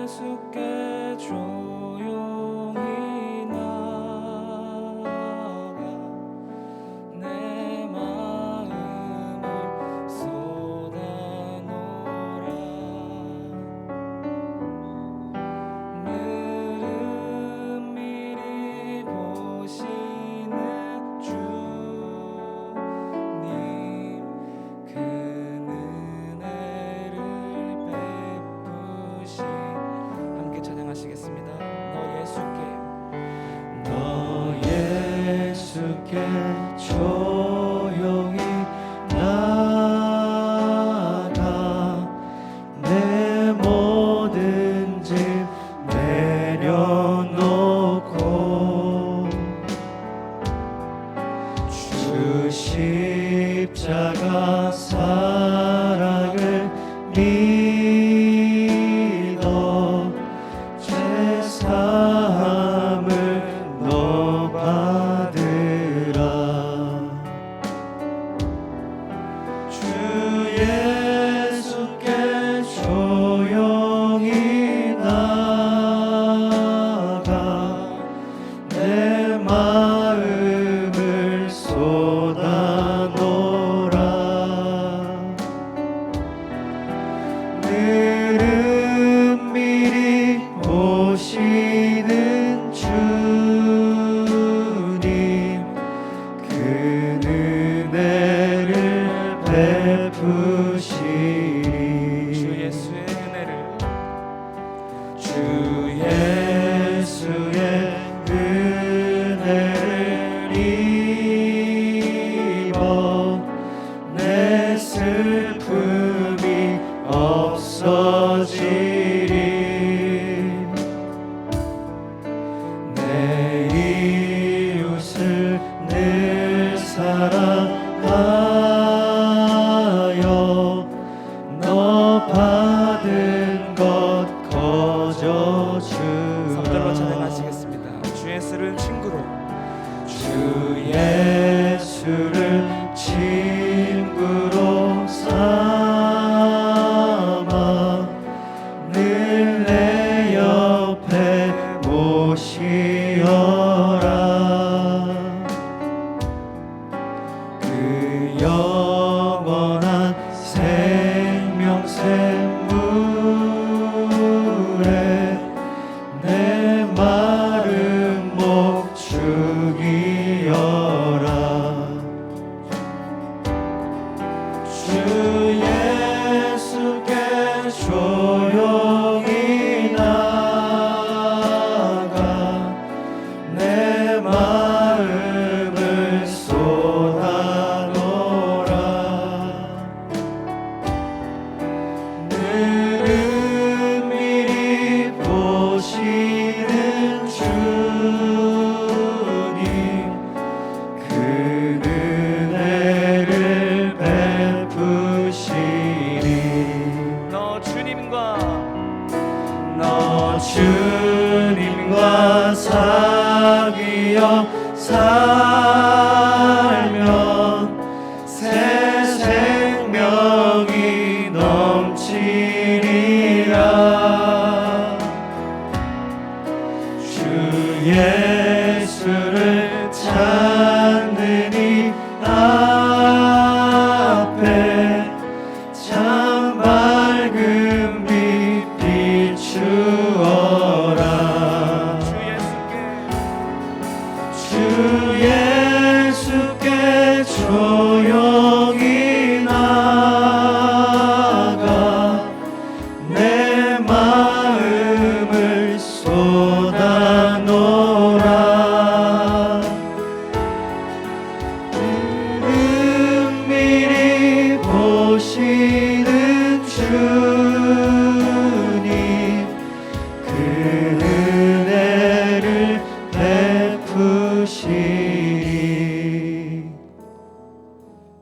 예수께 조용히 나가 내 마음을 쏟아놓으라. 늘은 미리 보시는 주님, 그 은혜를 베푸시. 함께 찬양하시겠습니다. 너 예수께 조용히 나가 내 모든 짐 내려놓고 주 십자가 사랑을 믿어 죄사함을 너 받으라. 주 예수께 조용히 나가 내 마음을 쏟아놓으라. 늘은 미리 보시는 주님, 그 은혜를 베푸시리. 주 예수의 은혜를, 주 예수의 은혜를 입어 내 슬픔이 없어지리. 내 이웃을 늘 사랑하여 너 받은 것 거저 주라. 3절로 찬양하시겠습니다. 주 예수를 친구로, 주 예수를 친구로 삼아 늘 내 옆에 모시어라. 그 영원한 생명샘물에 내 마른 목 죽이어라. 주 예수께 조용히 나가 내 마음을 쏟아놓으라. 늘은 미리 보시는 주님, 그 은혜를 베푸시리. 너 주님과 사귀어 살면 새 생명이 넘치리라. 주 예수를 찾는 이 앞에 참 밝은 빛 비추어라. 주 예수께 조용히 나가 내 마음을 쏟아놓으라. 은밀히 보시는 주님, 그 은혜를 베푸시리.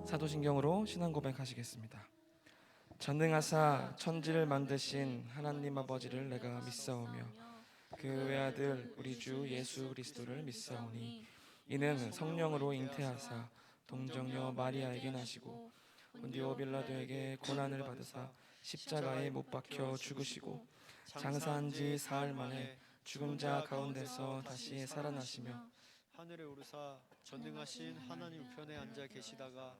사도신경으로 신앙 고백하시겠습니다. 전능하사 천지를 만드신 하나님 아버지를 내가 믿사오며 그 외아들 우리 주 예수 그리스도를 믿사오니 이는 성령으로 잉태하사 동정녀 마리아에게 나시고 본디오 빌라도에게 고난을 받으사 십자가에 못 박혀 죽으시고 장사한 지 사흘 만에 죽은 자 가운데서 다시 살아나시며 하늘에 오르사 전능하신 하나님 우편에 앉아 계시다가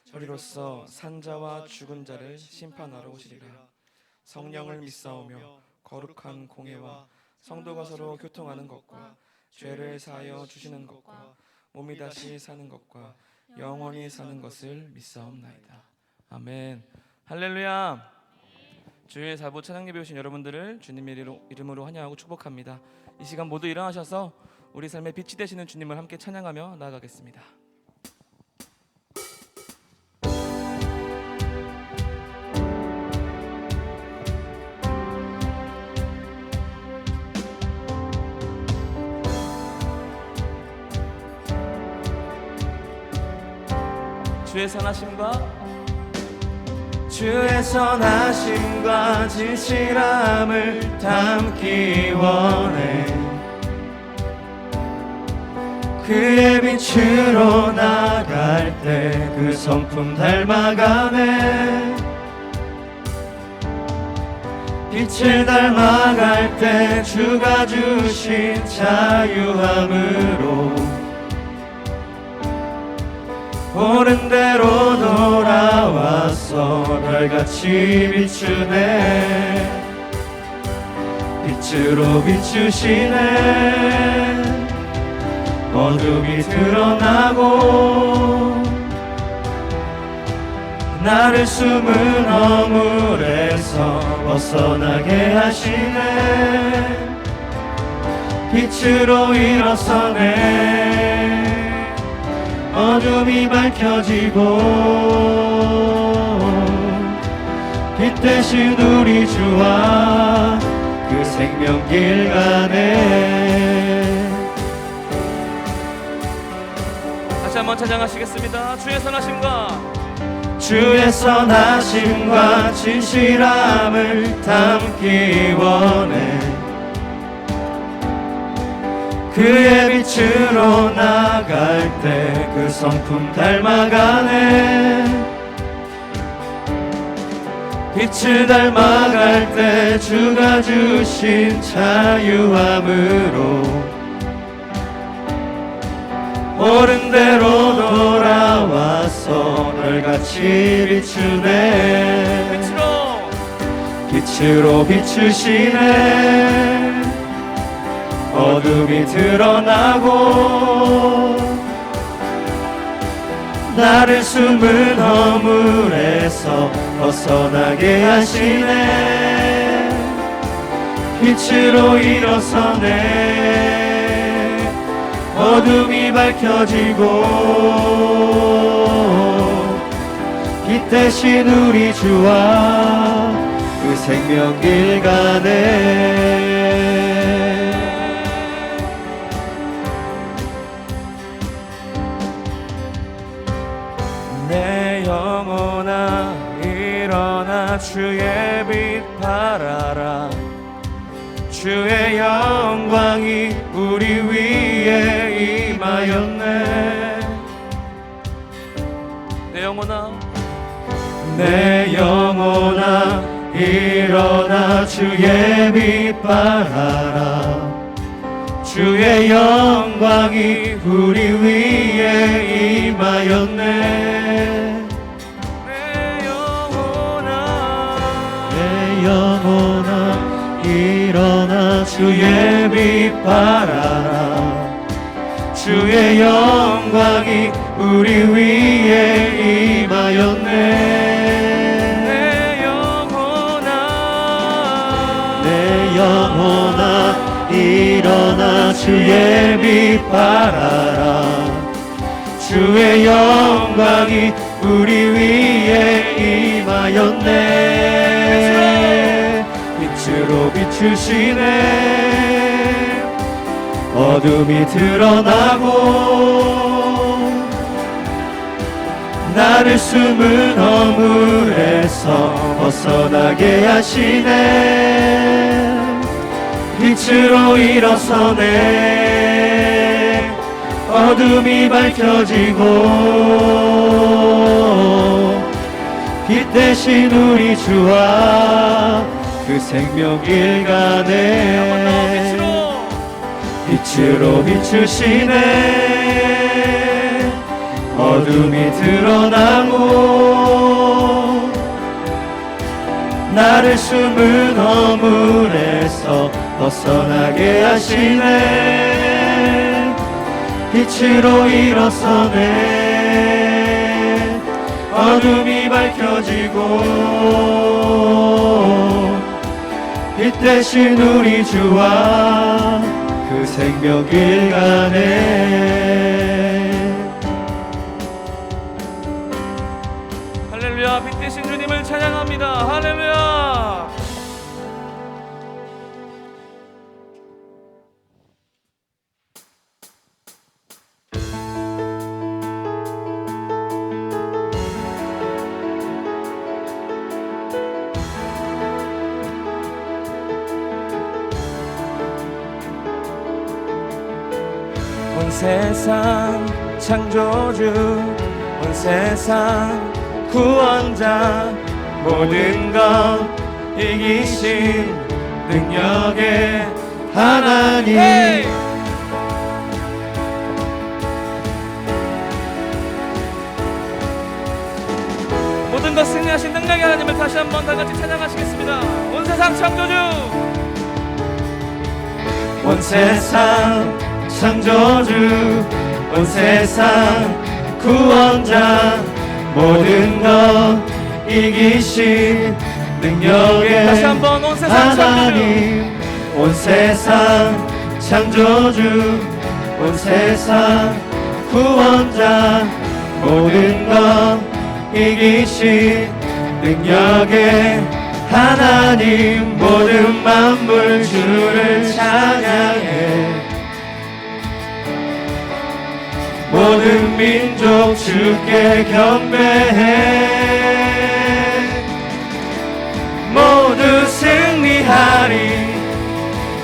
저리로서 산자와 죽은 자를 심판하러 오시리라. 성령을 믿사오며 거룩한 공예와 성도가 서로 교통하는 것과 죄를 사하여 주시는 것과 몸이 다시 사는 것과 영원히 사는 것을 믿사옵나이다. 아멘. 할렐루야. 주의 사부 찬양 예배 오신 여러분들을 주님의 이름으로 환영하고 축복합니다. 이 시간 모두 일어나셔서 우리 삶의 빛이 되시는 주님을 함께 찬양하며 나아가겠습니다. 주의 선하심과 진실함을 담기 원해. 그의 빛으로 나갈 때 그 성품 닮아가네. 빛을 닮아갈 때 주가 주신 자유함으로 옳은 대로 돌아와서 별같이 비추네. 빛으로 비추시네. 어둠이 드러나고 나를 숨은 허물에서 벗어나게 하시네. 빛으로 일어서네. 어둠이 밝혀지고 빛 대신 우리 주와 그 생명길 가네. 다시 한번 찬양하시겠습니다. 주의 선하심과 진실함을 담기 원해. 그의 빛으로 나갈 때 그 성품 닮아가네. 빛을 닮아갈 때 주가 주신 자유함으로 옳은 대로 돌아와서 별같이 비추네. 빛으로 비추시네. 어둠이 드러나고 나를 숨은 허물에서 벗어나게 하시네. 빛으로 일어서네. 어둠이 밝혀지고 빛 대신 우리 주와 그 생명길 가네. 내 영혼아 일어나 주의 빛 발하라. 주의 영광이 우리 위에 임하였네. 내 영혼아 일어나 주의 빛 발하라. 주의 영광이 우리 위에 임하였네. 내 영혼아 일어나 주의 빛 발하라. 주의 영광이 우리 위에 임하였네. 내 영혼아 일어나 주의 빛 발하라. 주의 영광이 우리 위에 임하였네. 빛으로 비추시네. 어둠이 드러나고 나를 숨은 허물에서 벗어나게 하시네. 빛으로 일어서네. 어둠이 밝혀지고 빛 대신 우리 주와 그 생명길 가네. 빛으로 비추시네. 어둠이 드러나고 나를 숨은 허물에서 벗어나게 하시네. 빛으로 일어서네. 어둠이 밝혀지고 빛 대신 우리 주와 그 생명길 가네. 할렐루야. 빛 대신 주님을 찬양합니다. 할렐루야. 온 세상 창조주, 온 세상 구원자, 모든 것 이기신 능력의 하나님. 모든 것 승리하신 능력의 하나님을 다시 한번 다 같이 찬양하시겠습니다. 온 세상 창조주, 온 세상 창조주, 온 세상 구원자, 모든 것 이기신 능력의 다시 한번 온 세상 하나님. 온 세상 창조주, 온 세상 구원자, 모든 것 이기신 능력의 하나님. 모든 만물 주를 찬양해. 모든 민족 주께 경배해. 모두 승리하리.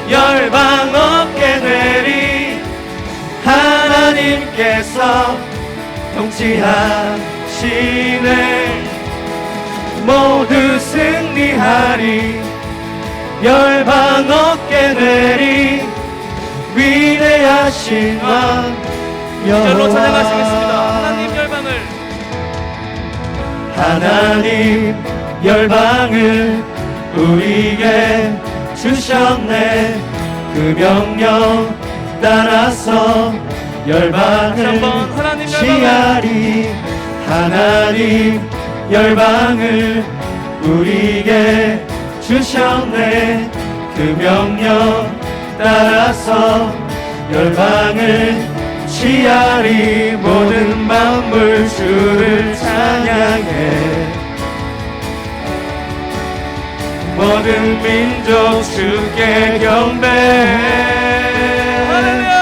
열방 얻게 되리. 하나님께서 통치하시네. 모두 승리하리. 열방 얻게 되리. 위대하신 왕 절로 찬양하시겠습니다. 하나님 열방을, 하나님 열방을 우리에게 주셨네. 그 명령 따라서 열방을 취하리. 하나님 열방을 우리에게 주셨네. 그 명령 따라서 열방을 취하리. 모든 만물 주를 찬양해. 모든 민족 주께 경배해. 할렐루야.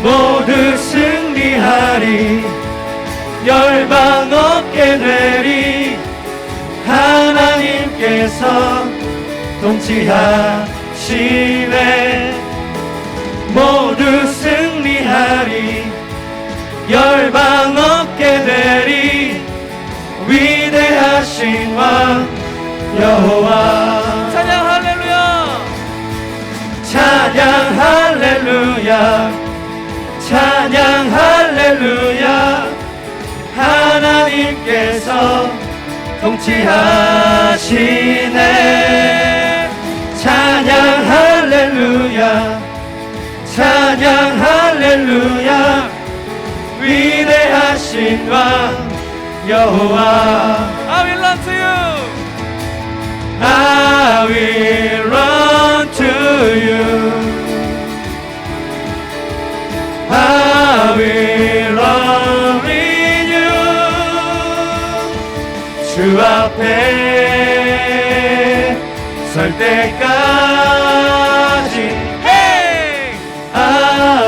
모두 승리하리. 열방 얻게 되리. 하나님께서 통치하시네. 모두 승리하리. 열방 얻게 되리. 위대하신 왕 여호와. 찬양 할렐루야. 찬양 할렐루야. 찬양 할렐루야. 하나님께서 통치하시네. 찬양 할렐루야. 찬양 할렐루야. 위대하신 왕 여호와. I will run to you. I will run to you. I will run with you. 주 앞에 설 때까지. Hey! I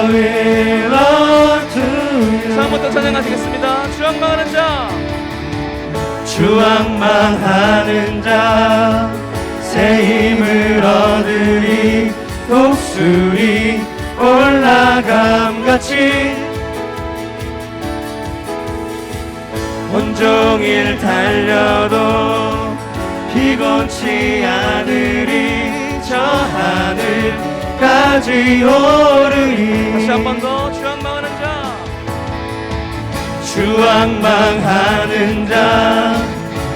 will run to you. 처음부터 찬양하시겠습니다. 주왕망하는 자, 주왕망하는 자, 새 힘을 얻으리. 독수리 올라감같이 온종일 달 달려도 피곤치 않으리. 저 하늘까지 오르리. 다시 한 번 더 주앙망하는 자, 주앙망하는 자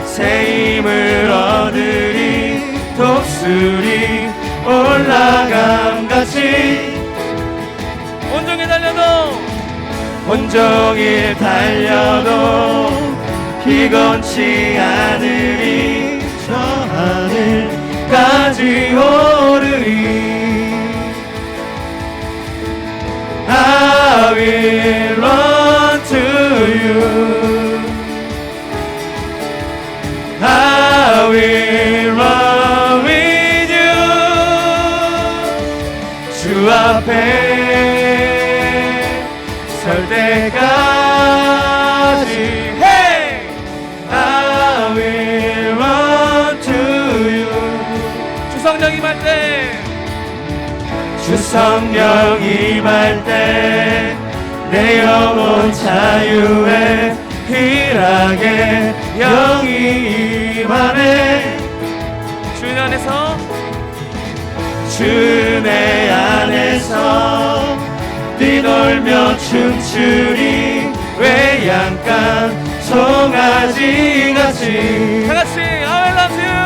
새 힘을 얻으리. 독수리 올라감같이 온종일 달려도 온종일 달려도 피곤치 않으리. 저 하늘까지 오르리. I will run to you. I will run with you. 주 앞에 설 때까지. Hey! I will run to you. 주성령 임할 때, 주 성령 임할 때 내 영혼 자유에 희락의 영이 임하네. 주인 안에서 주 내 안에서 뛰놀며 춤추리. 외양간 송아지같이 다같이 I will love you.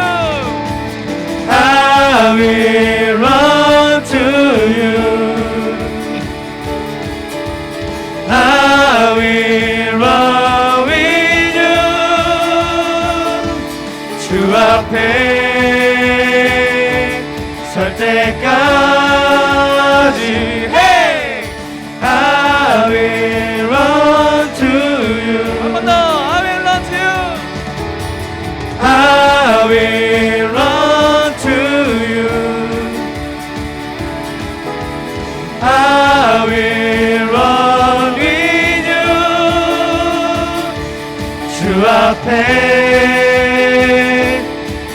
I will run to you. I will run with you. 주 앞에 설 때까지. Hey! I will run to you. 한 번 더 I will run to you. I will run to you. I will run with you. 주 앞에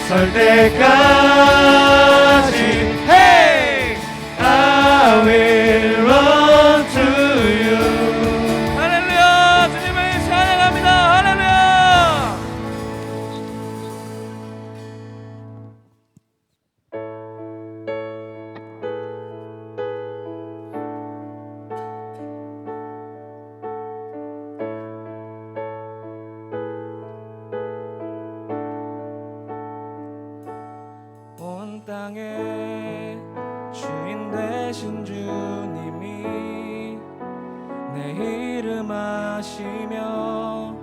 설 때까지. Hey! I will run to you. 할렐루야, 주님을 찬양합니다. 할렐루야. 온 땅의 주인 되신 주님이 내 이름 아시며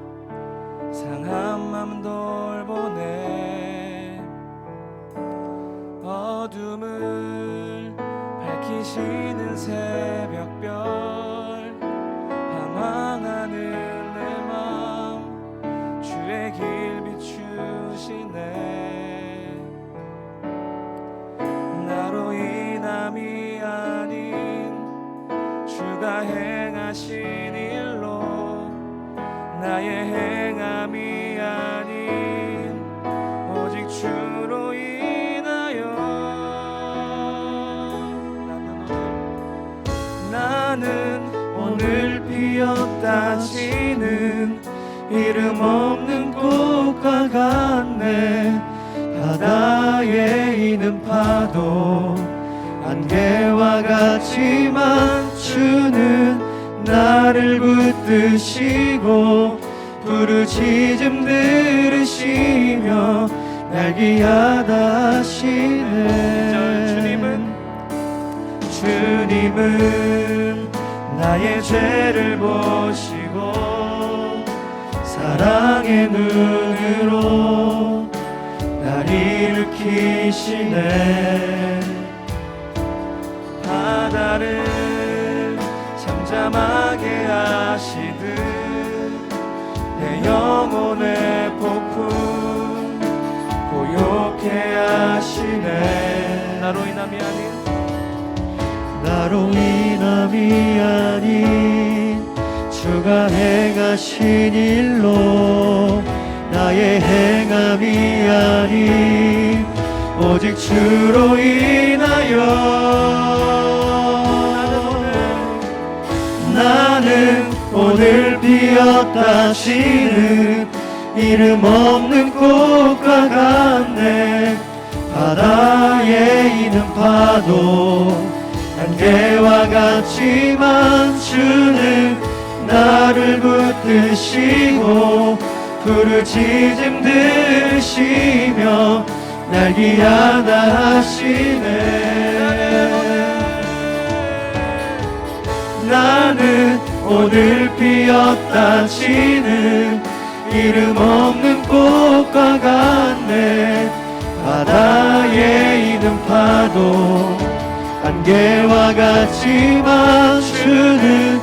상한 맘 돌보네. 어둠을 밝히시는 새벽별 방황하는 내 맘 주의 길 비추시네. 나로 인함이 아닌 주가 행하신 일로 나의 행함이 아닌 오직 주로 인하여 나는 오늘 피었다 지는 이름 없는 꽃과 같네. 바다에 있는 파도 안개와 같지만 주는 나를 붙드시고 부르짖음 들으시며 날 귀하다 하시네. 주님은 나의 죄를 보시고 사랑의 눈으로 날 일으키시네. 바다를 잠잠하게 하시듯 내 영혼의 폭풍 고요케 하시네. 나로 인함이 아닌 주가 행하신 일로 나의 행함이 아닌 오직 주로 인하여 나는 오늘 피었다 지는 이름 없는 꽃과 같네. 바다에 있는 파도 안개와 같지만 주는 나를 붙드시고 부르짖음 들으시며 날 귀하다 하시네. 나는 오늘 피었다 지는 이름 없는 꽃과 같네. 바다에 있는 파도 안개와 같지만 주는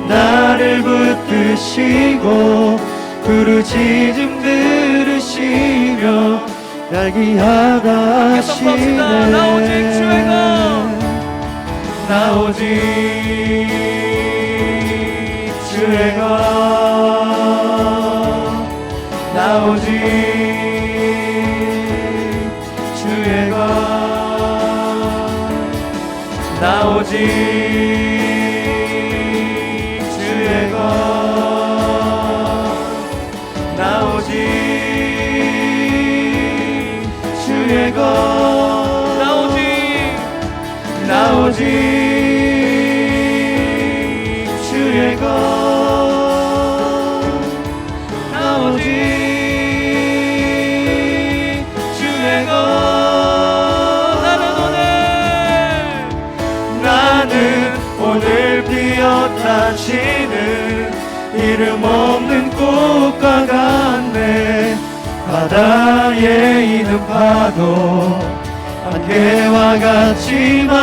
나를 붙드시고 부르짖음 들으시며 날 귀하다 하시네. 나 오직 주의 것, 나 오직 주의 것, 나 오직 주의 것, 나 오직 주의 것, 나 오직 주의 것, 나 오직 주의 것. 나는 오늘 피었다 지는 이름 없는 꽃과 같네. 바다에 있는 파도 안개와 같지만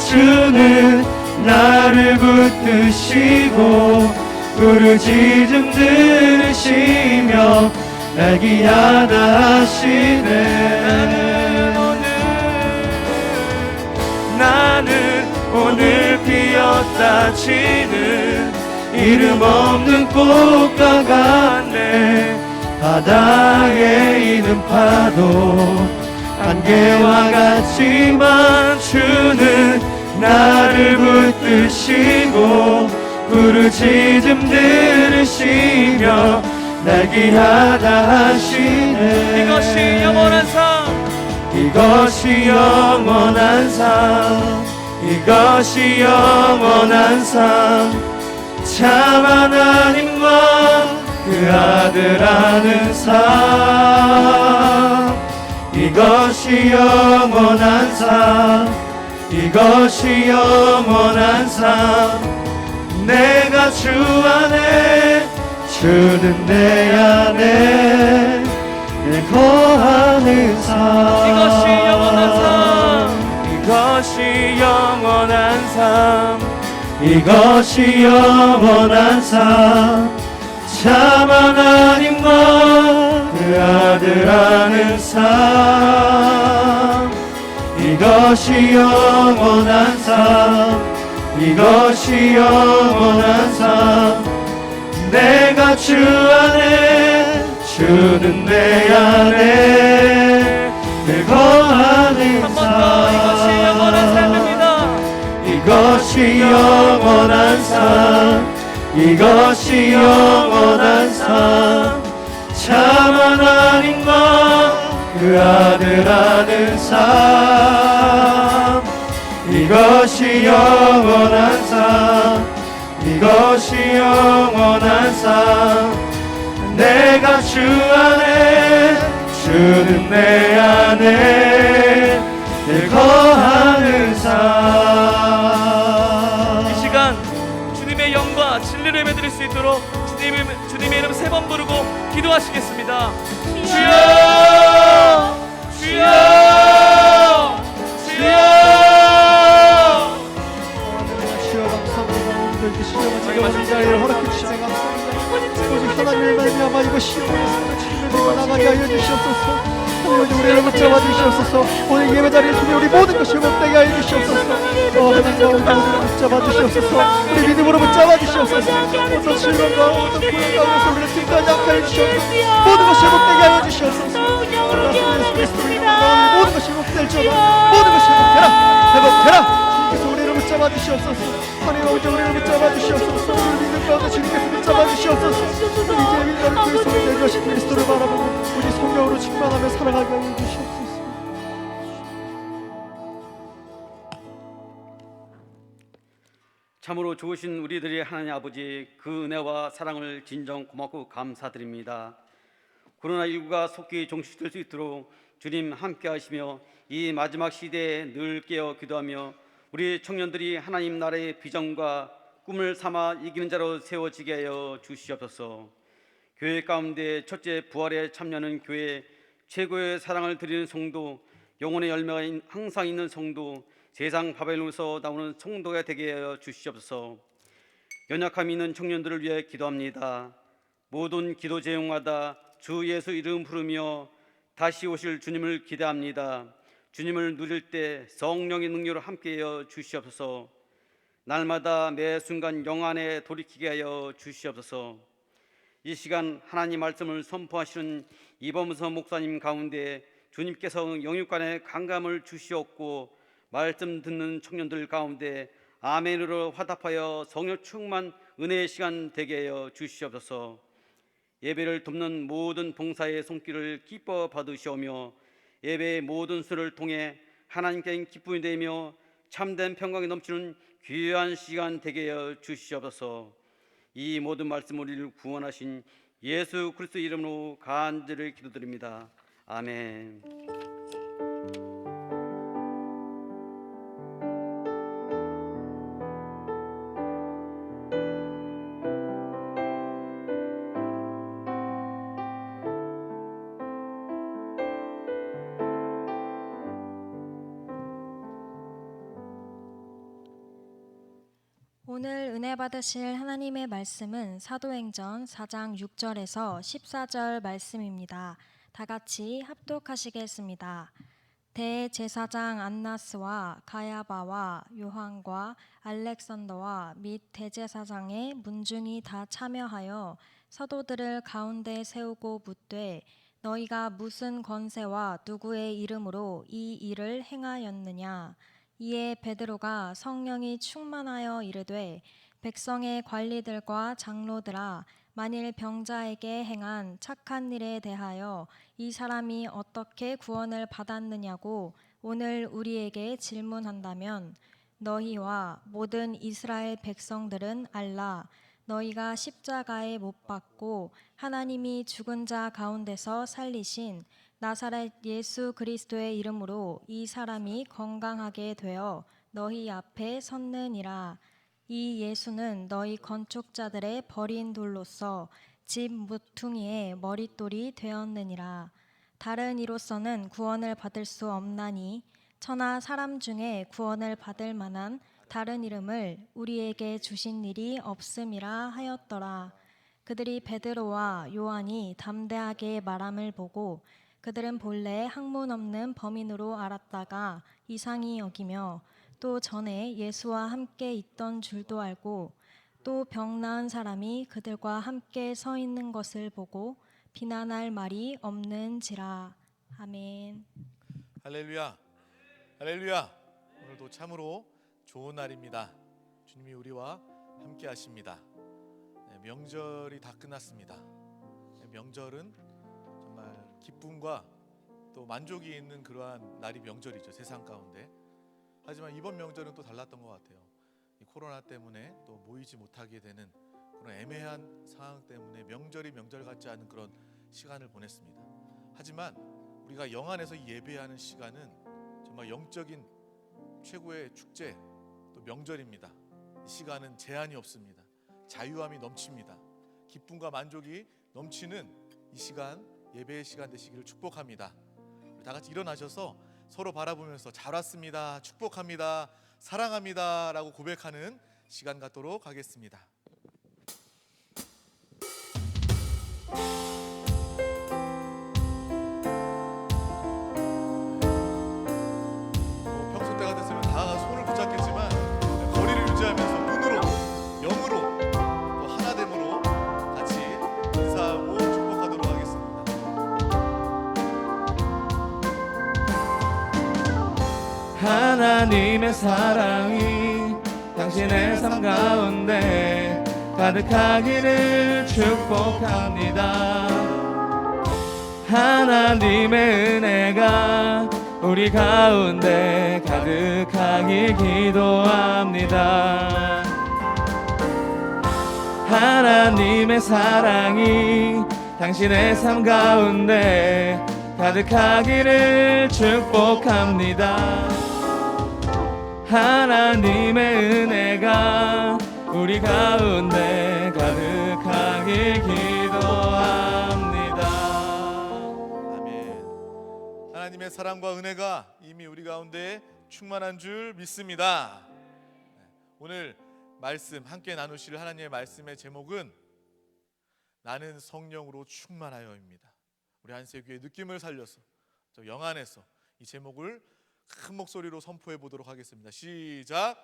주는 나를 붙드시고 부르짖음 들으시며 날 귀하다 하시네. 나는 오늘 피었다 지는 이름 없는 꽃과 같네. 바다에 있는 파도 안개와 같지만 주는 나를 붙드시고 부르짖음 들으시며 날 귀하다 하시네. 이것이 영원한 삶, 이것이 영원한 삶, 이것이 영원한 삶. 참 하나님과 그 아들 아는 삶. 이것이 영원한 삶, 이것이 영원한 삶. 내가 주 안에 주는 내 안에 늘 거하는 삶. 이것이 영원한 삶, 이것이 영원한 삶, 이것이 영원한 삶. 참 하나님과 그 아들 아는 삶. 이것이 영원한 삶, 이것이 영원한 삶. 내가 주 안에 주는 내 안에 늘 거하는 한 번 더 이것이 영원한 삶. 삶입니다. 이것이 영원한 삶, 이것이 영원한 삶. 참 하나님과 그 아들 아는 삶. 이것이 영원한 삶, 이것이 영원한 삶. 내가 주 안에 주는 내 안에 늘 거하는 삶. 이 시간 주님의 영과 진리를 예배드릴 수 있도록 주님의 이름 세 번 부르고 기도하시겠습니다. 주여, 주여, 주여. 주여 감사합니다. 오늘도 시험을 지금 자리를 허락해 주시면 감사합니다. 오직 하나님의 말미암아 이것이 오늘도 주님의 되고 나가게 하여 주시옵소서. 오늘 우리를 붙잡아 주시옵소서. 오늘 예배 자리에 주님 우리 모든 것을 못되게 하여 주시옵소서. 하나님 우리를 붙잡아 주시옵소서. 우리 믿음으로 붙잡아 주시옵소서. 어떤 실망과 어떤 불안 가운데서 우리를 등가지 않게 하여 주시옵소서. 모든 것을 못되게 하여 주시옵소서. 예수 그리스도로 인하여 모든 것이 못될지어다. 모든 것이 못되라, 회복되라. 주님께서 우리를 붙잡아 붙잡아 주시옵소서. 하나님 아버지 우리를 붙잡아 주시옵소서. 우리를 믿는 가운데 주님께서 붙잡아 주시옵소서. 이제 믿는 그 손에 것인 그리스도를 바라보고 우리 성령으로 충만하며 살아가게 하여 주시옵소서. 참으로 좋으신 우리들의 하나님 아버지, 그 은혜와 사랑을 진정 고맙고 감사드립니다. 코로나19가 속히 종식될 수 있도록 주님 함께 하시며 이 마지막 시대에 늘 깨어 기도하며 우리 청년들이 하나님 나라의 비전과 꿈을 삼아 이기는 자로 세워지게 하여 주시옵소서. 교회 가운데 첫째 부활에 참여하는 교회, 최고의 사랑을 드리는 성도, 영혼의 열매가 항상 있는 성도, 세상 바벨론에서 나오는 성도가 되게 하여 주시옵소서. 연약함이 있는 청년들을 위해 기도합니다. 모든 기도 제용하다 주 예수 이름 부르며 다시 오실 주님을 기대합니다. 주님을 누릴 때 성령의 능력으로 함께하여 주시옵소서. 날마다 매 순간 영안에 돌이키게 하여 주시옵소서. 이 시간 하나님 말씀을 선포하시는 이범서 목사님 가운데 주님께서 영육간의 강감을 주시옵고 말씀 듣는 청년들 가운데 아멘으로 화답하여 성령 충만 은혜의 시간 되게 하여 주시옵소서. 예배를 돕는 모든 봉사의 손길을 기뻐 받으시오며 예배의 모든 수를 통해 하나님께 기쁨이 되며 참된 평강이 넘치는 귀한 시간 되게 하여 주시옵소서. 이 모든 말씀 우리를 구원하신 예수 그리스도 이름으로 간절히 기도드립니다. 아멘. 오늘 은혜 받으실 하나님의 말씀은 사도행전 4장 6절에서 14절 말씀입니다. 다 같이 합독하시겠습니다. 대제사장 안나스와 가야바와 요한과 알렉산더와 및 대제사장의 문중이 다 참여하여 사도들을 가운데 세우고 묻되 너희가 무슨 권세와 누구의 이름으로 이 일을 행하였느냐. 이에 베드로가 성령이 충만하여 이르되 백성의 관리들과 장로들아, 만일 병자에게 행한 착한 일에 대하여 이 사람이 어떻게 구원을 받았느냐고 오늘 우리에게 질문한다면 너희와 모든 이스라엘 백성들은 알라. 너희가 십자가에 못 박고 하나님이 죽은 자 가운데서 살리신 나사렛 예수 그리스도의 이름으로 이 사람이 건강하게 되어 너희 앞에 섰느니라. 이 예수는 너희 건축자들의 버린 돌로서 집 모퉁이의 머릿돌이 되었느니라. 다른 이로서는 구원을 받을 수 없나니 천하 사람 중에 구원을 받을 만한 다른 이름을 우리에게 주신 일이 없음이라 하였더라. 그들이 베드로와 요한이 담대하게 말함을 보고 그들은 본래 학문 없는 범인으로 알았다가 이상히 여기며 또 전에 예수와 함께 있던 줄도 알고 또 병 나은 사람이 그들과 함께 서 있는 것을 보고 비난할 말이 없는지라. 아멘. 할렐루야, 할렐루야. 오늘도 참으로 좋은 날입니다. 주님이 우리와 함께 하십니다. 명절이 다 끝났습니다. 명절은 정말 기쁨과 또 만족이 있는 그러한 날이 명절이죠, 세상 가운데. 하지만 이번 명절은 또 달랐던 것 같아요. 이 코로나 때문에 또 모이지 못하게 되는 그런 애매한 상황 때문에 명절이 명절 같지 않은 그런 시간을 보냈습니다. 하지만 우리가 영안에서 예배하는 시간은 정말 영적인 최고의 축제, 또 명절입니다. 이 시간은 제한이 없습니다. 자유함이 넘칩니다. 기쁨과 만족이 넘치는 이 시간, 예배의 시간 되시기를 축복합니다. 우리 다 같이 일어나셔서 서로 바라보면서 잘 왔습니다, 축복합니다, 사랑합니다 라고 고백하는 시간 갖도록 하겠습니다. 평소 때 같았으면 다 손을 붙잡겠지만 거리를 유지하면서 눈으로, 영으로, 또 하나됨으로 같이 인사하고 축복하도록 하겠습니다. 하나님의 사랑이 당신의 삶 가운데 가득하기를 축복합니다. 하나님의 은혜가 우리 가운데 가득하길 기도합니다. 하나님의 사랑이 당신의 삶 가운데 가득하기를 축복합니다. 하나님의 은혜가 우리 가운데 가득하길 기도합니다. 아멘. 하나님의 사랑과 은혜가 이미 우리 가운데 충만한 줄 믿습니다. 오늘 말씀 함께 나누실 하나님의 말씀의 제목은 나는 성령으로 충만하여입니다. 우리 한세교의 느낌을 살려서 저 영안에서 이 제목을 큰 목소리로 선포해 보도록 하겠습니다. 시작.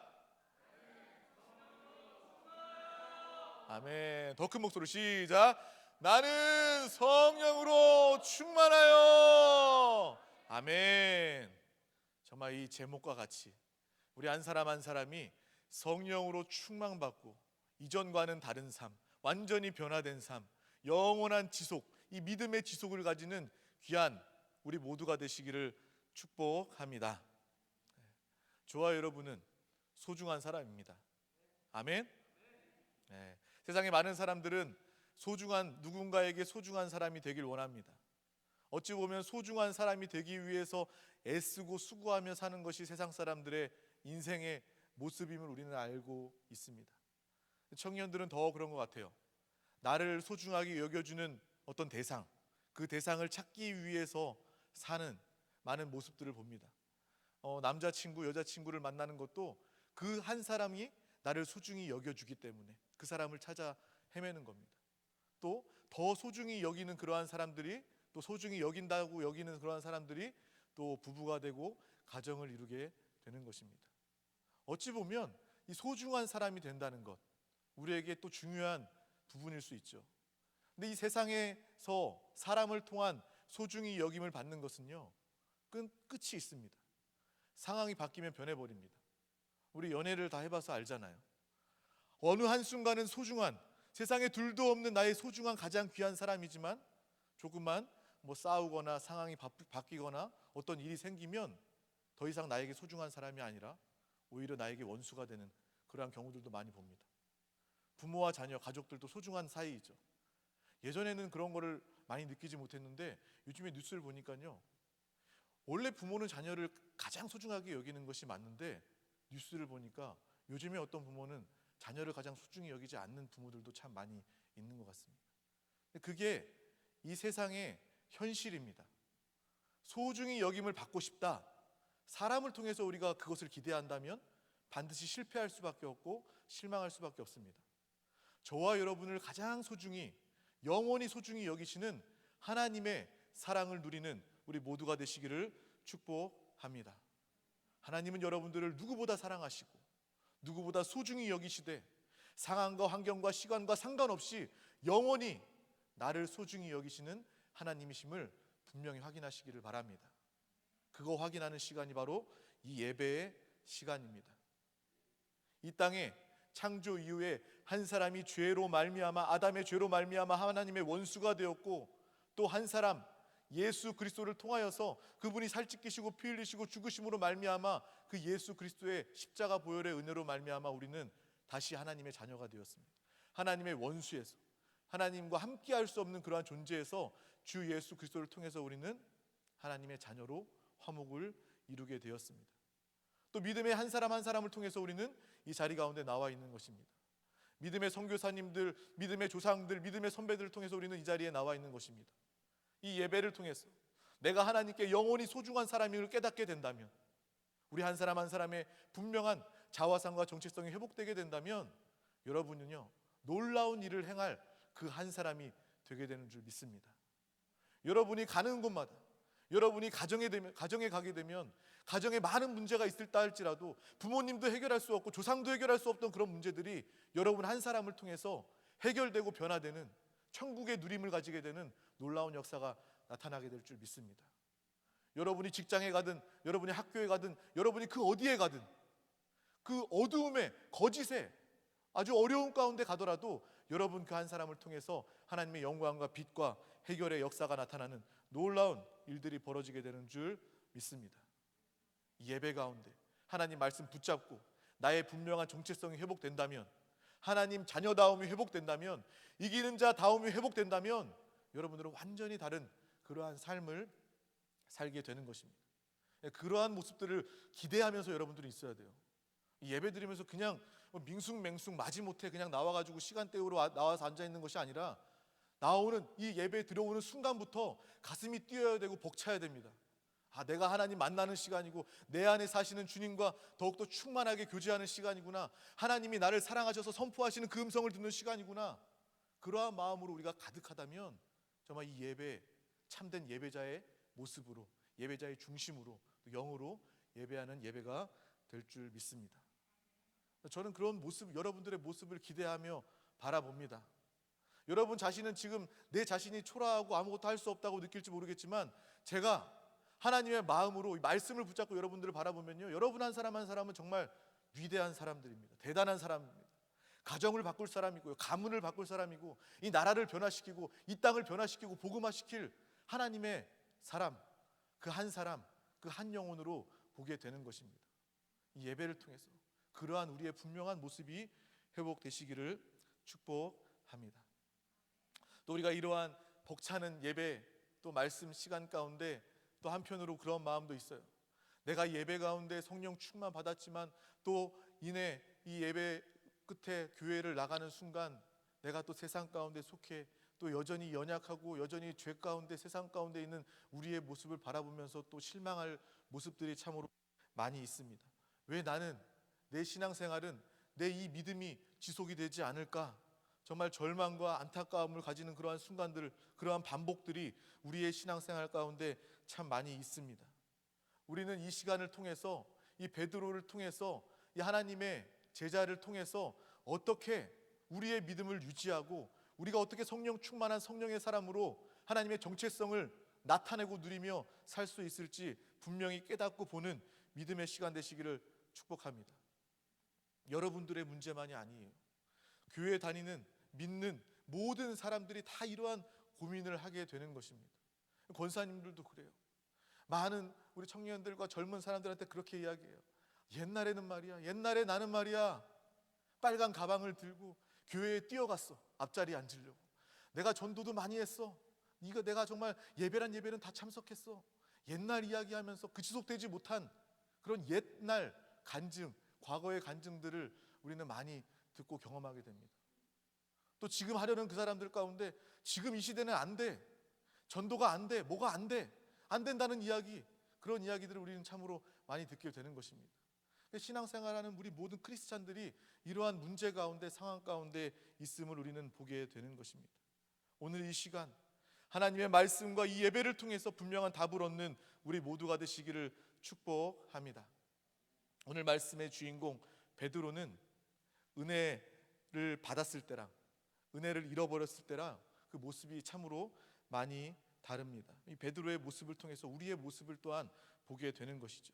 아멘. 더 큰 목소리로 시작. 나는 성령으로 충만하여. 아멘. 정말 이 제목과 같이 우리 한 사람 한 사람이 성령으로 충만받고 이전과는 다른 삶, 완전히 변화된 삶, 영원한 지속, 이 믿음의 지속을 가지는 귀한 우리 모두가 되시기를 축복합니다. 저와 여러분은 소중한 사람입니다. 아멘. 네. 세상에 많은 사람들은 누군가에게 소중한 사람이 되길 원합니다. 어찌 보면 소중한 사람이 되기 위해서 애쓰고 수고하며 사는 것이 세상 사람들의 인생의 모습임을 우리는 알고 있습니다. 청년들은 더 그런 것 같아요. 나를 소중하게 여겨주는 어떤 대상, 그 대상을 찾기 위해서 사는 많은 모습들을 봅니다. 남자친구, 여자친구를 만나는 것도 그 한 사람이 나를 소중히 여겨주기 때문에 그 사람을 찾아 헤매는 겁니다. 또 더 소중히 여기는 그러한 사람들이, 또 소중히 여긴다고 여기는 그러한 사람들이 또 부부가 되고 가정을 이루게 되는 것입니다. 어찌 보면 이 소중한 사람이 된다는 것, 우리에게 또 중요한 부분일 수 있죠. 근데 이 세상에서 사람을 통한 소중히 여김을 받는 것은요, 끝이 있습니다. 상황이 바뀌면 변해버립니다. 우리 연애를 다 해봐서 알잖아요. 어느 한순간은 소중한, 세상에 둘도 없는 나의 소중한 가장 귀한 사람이지만 조금만 싸우거나 상황이 바뀌거나 어떤 일이 생기면 더 이상 나에게 소중한 사람이 아니라 오히려 나에게 원수가 되는 그러한 경우들도 많이 봅니다. 부모와 자녀, 가족들도 소중한 사이이죠. 예전에는 그런 거를 많이 느끼지 못했는데 요즘에 뉴스를 보니까요, 원래 부모는 자녀를 가장 소중하게 여기는 것이 맞는데 뉴스를 보니까 요즘에 어떤 부모는 자녀를 가장 소중히 여기지 않는 부모들도 참 많이 있는 것 같습니다. 그게 이 세상의 현실입니다. 소중히 여김을 받고 싶다, 사람을 통해서 우리가 그것을 기대한다면 반드시 실패할 수밖에 없고 실망할 수밖에 없습니다. 저와 여러분을 가장 소중히, 영원히 소중히 여기시는 하나님의 사랑을 누리는 우리 모두가 되시기를 축복합니다. 하나님은 여러분들을 누구보다 사랑하시고 누구보다 소중히 여기시되 상황과 환경과 시간과 상관없이 영원히 나를 소중히 여기시는 하나님이심을 분명히 확인하시기를 바랍니다. 그거 확인하는 시간이 바로 이 예배의 시간입니다. 이 땅에 창조 이후에 한 사람이 죄로 말미암아, 아담의 죄로 말미암아 하나님의 원수가 되었고, 또 한 사람 예수 그리스도를 통하여서 그분이 살찌끼시고 피 흘리시고 죽으심으로 말미암아 그 예수 그리스도의 십자가 보혈의 은혜로 말미암아 우리는 다시 하나님의 자녀가 되었습니다. 하나님의 원수에서, 하나님과 함께할 수 없는 그러한 존재에서 주 예수 그리스도를 통해서 우리는 하나님의 자녀로 화목을 이루게 되었습니다. 또 믿음의 한 사람 한 사람을 통해서 우리는 이 자리 가운데 나와 있는 것입니다. 믿음의 선교사님들, 믿음의 조상들, 믿음의 선배들을 통해서 우리는 이 자리에 나와 있는 것입니다. 이 예배를 통해서 내가 하나님께 영원히 소중한 사람임을 깨닫게 된다면, 우리 한 사람 한 사람의 분명한 자화상과 정체성이 회복되게 된다면 여러분은요, 놀라운 일을 행할 그 한 사람이 되게 되는 줄 믿습니다. 여러분이 가는 곳마다, 여러분이 가정에 가게 되면 가정에 많은 문제가 있을다 할지라도 부모님도 해결할 수 없고 조상도 해결할 수 없던 그런 문제들이 여러분 한 사람을 통해서 해결되고 변화되는 천국의 누림을 가지게 되는 놀라운 역사가 나타나게 될 줄 믿습니다. 여러분이 직장에 가든, 여러분이 학교에 가든, 여러분이 그 어디에 가든 그 어두움에, 거짓에, 아주 어려운 가운데 가더라도 여러분 그 한 사람을 통해서 하나님의 영광과 빛과 해결의 역사가 나타나는 놀라운 일들이 벌어지게 되는 줄 믿습니다. 이 예배 가운데 하나님 말씀 붙잡고 나의 분명한 정체성이 회복된다면, 하나님 자녀다움이 회복된다면, 이기는 자다움이 회복된다면 여러분들은 완전히 다른 그러한 삶을 살게 되는 것입니다. 그러한 모습들을 기대하면서 여러분들이 있어야 돼요. 예배 드리면서 그냥 밍숭맹숭 마지못해 그냥 나와가지고 시간 때우러 나와서 앉아있는 것이 아니라, 나오는 이 예배에 들어오는 순간부터 가슴이 뛰어야 되고 벅차야 됩니다. 내가 하나님 만나는 시간이고 내 안에 사시는 주님과 더욱더 충만하게 교제하는 시간이구나, 하나님이 나를 사랑하셔서 선포하시는 그 음성을 듣는 시간이구나. 그러한 마음으로 우리가 가득하다면 정말 이 예배, 참된 예배자의 모습으로, 예배자의 중심으로, 영으로 예배하는 예배가 될 줄 믿습니다. 저는 그런 모습, 여러분들의 모습을 기대하며 바라봅니다. 여러분 자신은 지금 내 자신이 초라하고 아무것도 할 수 없다고 느낄지 모르겠지만, 제가 하나님의 마음으로 이 말씀을 붙잡고 여러분들을 바라보면요, 여러분 한 사람 한 사람은 정말 위대한 사람들입니다. 대단한 사람입니다. 가정을 바꿀 사람이고요, 가문을 바꿀 사람이고, 이 나라를 변화시키고 이 땅을 변화시키고 복음화시킬 하나님의 사람, 그 한 영혼으로 보게 되는 것입니다. 이 예배를 통해서 그러한 우리의 분명한 모습이 회복되시기를 축복합니다. 또 우리가 이러한 벅차는 예배, 또 말씀 시간 가운데 또 한편으로 그런 마음도 있어요. 내가 예배 가운데 성령 충만 받았지만 또 이내 이 예배 끝에 교회를 나가는 순간 내가 또 세상 가운데 속해 또 여전히 연약하고 여전히 죄 가운데, 세상 가운데 있는 우리의 모습을 바라보면서 또 실망할 모습들이 참으로 많이 있습니다. 왜 나는, 내 신앙생활은, 내 이 믿음이 지속이 되지 않을까? 정말 절망과 안타까움을 가지는 그러한 순간들, 그러한 반복들이 우리의 신앙생활 가운데 참 많이 있습니다. 우리는 이 시간을 통해서, 이 베드로를 통해서, 이 하나님의 제자를 통해서 어떻게 우리의 믿음을 유지하고 우리가 어떻게 성령 충만한 성령의 사람으로 하나님의 정체성을 나타내고 누리며 살 수 있을지 분명히 깨닫고 보는 믿음의 시간 되시기를 축복합니다. 여러분들의 문제만이 아니에요. 교회 다니는, 믿는 모든 사람들이 다 이러한 고민을 하게 되는 것입니다. 권사님들도 그래요. 많은 우리 청년들과 젊은 사람들한테 그렇게 이야기해요. 옛날에는 말이야, 옛날에 나는 말이야, 빨간 가방을 들고 교회에 뛰어갔어. 앞자리에 앉으려고. 내가 전도도 많이 했어. 내가 정말 예배는 다 참석했어. 옛날 이야기하면서 그 지속되지 못한 그런 옛날 간증, 과거의 간증들을 우리는 많이 듣고 경험하게 됩니다. 또 지금 하려는 그 사람들 가운데 지금 이 시대는 안 돼, 전도가 안 돼, 뭐가 안 돼, 안 된다는 이야기, 그런 이야기들을 우리는 참으로 많이 듣게 되는 것입니다. 신앙생활하는 우리 모든 크리스찬들이 이러한 문제 가운데, 상황 가운데 있음을 우리는 보게 되는 것입니다. 오늘 이 시간 하나님의 말씀과 이 예배를 통해서 분명한 답을 얻는 우리 모두가 되시기를 축복합니다. 오늘 말씀의 주인공 베드로는 은혜를 받았을 때랑 은혜를 잃어버렸을 때랑 그 모습이 참으로 많이 다릅니다. 이 베드로의 모습을 통해서 우리의 모습을 또한 보게 되는 것이죠.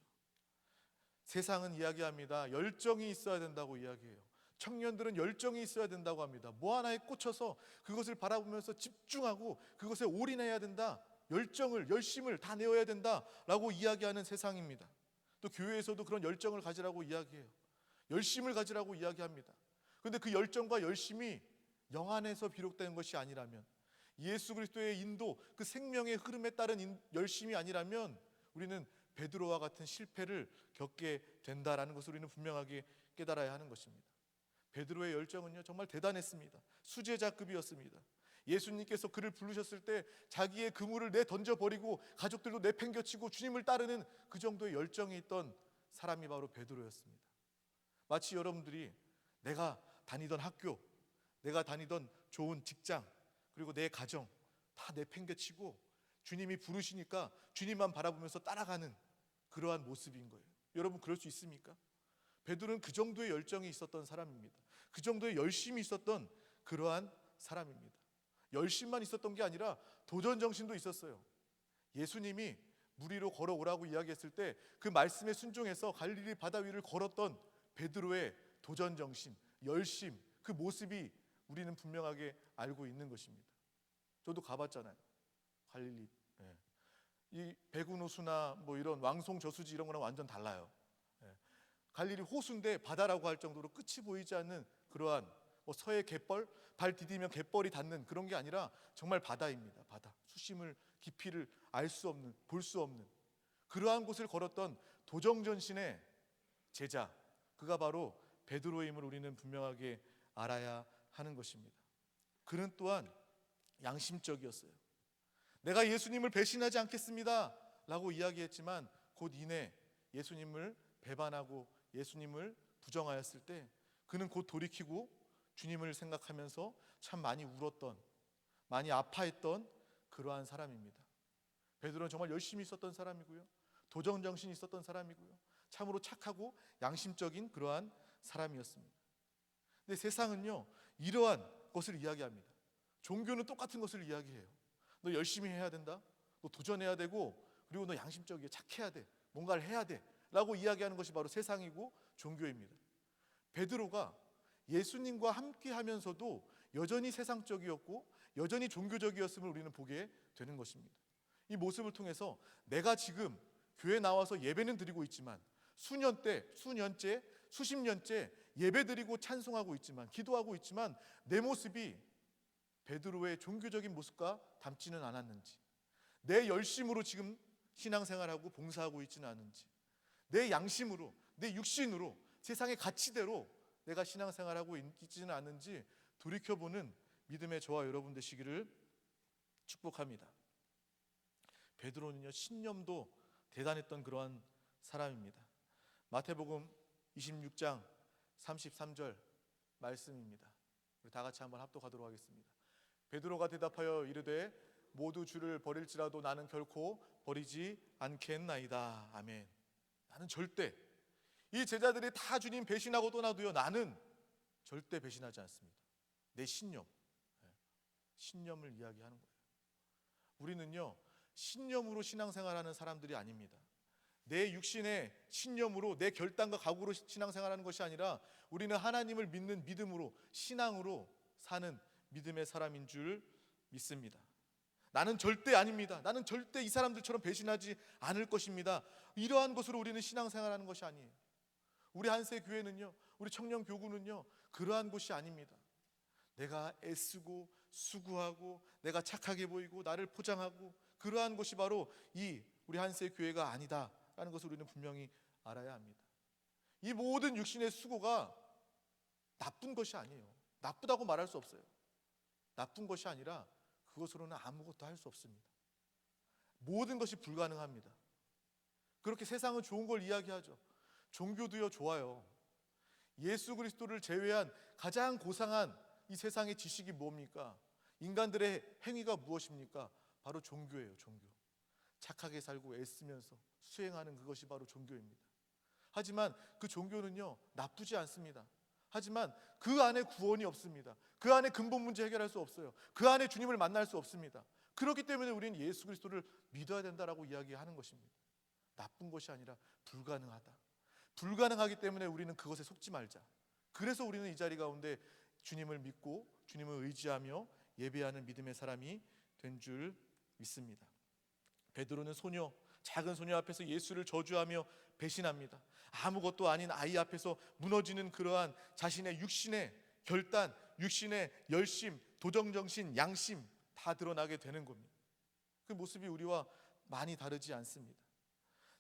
세상은 이야기합니다. 열정이 있어야 된다고 이야기해요. 청년들은 열정이 있어야 된다고 합니다. 뭐 하나에 꽂혀서 그것을 바라보면서 집중하고 그것에 올인해야 된다, 열심을 다 내어야 된다라고 이야기하는 세상입니다. 또 교회에서도 그런 열정을 가지라고 이야기해요. 열심을 가지라고 이야기합니다. 그런데 그 열정과 열심이 영 안에서 비롯된 것이 아니라면, 예수 그리스도의 인도, 그 생명의 흐름에 따른 열심이 아니라면 우리는 베드로와 같은 실패를 겪게 된다라는 것을 우리는 분명하게 깨달아야 하는 것입니다. 베드로의 열정은요 정말 대단했습니다. 수제자급이었습니다. 예수님께서 그를 부르셨을 때 자기의 그물을 내던져버리고 가족들도 내팽겨치고 주님을 따르는 그 정도의 열정이 있던 사람이 바로 베드로였습니다. 마치 여러분들이 내가 다니던 학교, 내가 다니던 좋은 직장, 그리고 내 가정 다 내팽겨치고 주님이 부르시니까 주님만 바라보면서 따라가는 그러한 모습인 거예요. 여러분 그럴 수 있습니까? 베드로는 그 정도의 열정이 있었던 사람입니다. 그 정도의 열심이 있었던 그러한 사람입니다. 열심만 있었던 게 아니라 도전 정신도 있었어요. 예수님이 물 위로 걸어오라고 이야기했을 때 그 말씀에 순종해서 갈릴리 바다 위를 걸었던 베드로의 도전 정신, 열심, 그 모습이 우리는 분명하게 알고 있는 것입니다. 저도 가봤잖아요. 갈릴리. 예. 이 배구노수나 뭐 이런 왕송 저수지 이런 거랑 완전 달라요. 예. 갈릴리 호수인데 바다라고 할 정도로 끝이 보이지 않는 그러한 뭐 서해 갯벌, 발 디디면 갯벌이 닿는 그런 게 아니라 정말 바다입니다. 바다. 수심을 깊이를 알 수 없는, 볼 수 없는 그러한 곳을 걸었던 도정전신의 제자, 그가 바로 베드로임을 우리는 분명하게 알아야 하는 것입니다. 그는 또한 양심적이었어요. 내가 예수님을 배신하지 않겠습니다 라고 이야기했지만 곧 이내 예수님을 배반하고 예수님을 부정하였을 때 그는 곧 돌이키고 주님을 생각하면서 참 많이 울었던, 많이 아파했던 그러한 사람입니다. 베드로는 정말 열심히 있었던 사람이고요, 도정정신이 있었던 사람이고요, 참으로 착하고 양심적인 그러한 사람이었습니다. 근데 세상은요, 이러한 것을 이야기합니다. 종교는 똑같은 것을 이야기해요. 너 열심히 해야 된다, 너 도전해야 되고, 그리고 너 양심적이야, 착해야 돼, 뭔가를 해야 돼 라고 이야기하는 것이 바로 세상이고 종교입니다. 베드로가 예수님과 함께 하면서도 여전히 세상적이었고 여전히 종교적이었음을 우리는 보게 되는 것입니다. 이 모습을 통해서 내가 지금 교회 나와서 예배는 드리고 있지만 수년째, 수십 년째 예배드리고 찬송하고 있지만, 기도하고 있지만 내 모습이 베드로의 종교적인 모습과 닮지는 않았는지, 내 열심으로 지금 신앙생활하고 봉사하고 있지는 않은지, 내 양심으로, 내 육신으로, 세상의 가치대로 내가 신앙생활하고 있지는 않는지 돌이켜보는 믿음의 저와 여러분 되시기를 축복합니다. 베드로는요, 신념도 대단했던 그러한 사람입니다. 마태복음 26장 33절 말씀입니다. 우리 다 같이 한번 합독하도록 하겠습니다. 베드로가 대답하여 이르되 모두 주를 버릴지라도 나는 결코 버리지 않겠나이다. 아멘. 나는 절대, 이 제자들이 다 주님 배신하고 떠나도요, 나는 절대 배신하지 않습니다. 내 신념, 신념을 이야기하는 거예요. 우리는요, 신념으로 신앙생활하는 사람들이 아닙니다. 내 육신의 신념으로, 내 결단과 각오로 신앙생활하는 것이 아니라 우리는 하나님을 믿는 믿음으로, 신앙으로 사는 믿음의 사람인 줄 믿습니다. 나는 절대 아닙니다. 나는 절대 이 사람들처럼 배신하지 않을 것입니다. 이러한 것으로 우리는 신앙생활하는 것이 아니에요. 우리 한세교회는요, 우리 청년교구는요, 그러한 곳이 아닙니다. 내가 애쓰고 수고하고 내가 착하게 보이고 나를 포장하고 그러한 것이 바로 이 우리 한세교회가 아니다라는 것을 우리는 분명히 알아야 합니다. 이 모든 육신의 수고가 나쁜 것이 아니에요. 나쁘다고 말할 수 없어요. 나쁜 것이 아니라 그것으로는 아무것도 할 수 없습니다. 모든 것이 불가능합니다. 그렇게 세상은 좋은 걸 이야기하죠. 종교도요, 좋아요. 예수 그리스도를 제외한 가장 고상한 이 세상의 지식이 뭡니까? 인간들의 행위가 무엇입니까? 바로 종교예요. 종교. 착하게 살고 애쓰면서 수행하는 그것이 바로 종교입니다. 하지만 그 종교는요, 나쁘지 않습니다. 하지만 그 안에 구원이 없습니다. 그 안에 근본 문제 해결할 수 없어요. 그 안에 주님을 만날 수 없습니다. 그렇기 때문에 우리는 예수 그리스도를 믿어야 된다라고 이야기하는 것입니다. 나쁜 것이 아니라 불가능하다. 불가능하기 때문에 우리는 그것에 속지 말자. 그래서 우리는 이 자리 가운데 주님을 믿고 주님을 의지하며 예배하는 믿음의 사람이 된 줄 믿습니다. 베드로는 작은 소녀 앞에서 예수를 저주하며 배신합니다. 아무것도 아닌 아이 앞에서 무너지는 그러한 자신의 육신의 결단, 육신의 열심, 도정정신, 양심 다 드러나게 되는 겁니다. 그 모습이 우리와 많이 다르지 않습니다.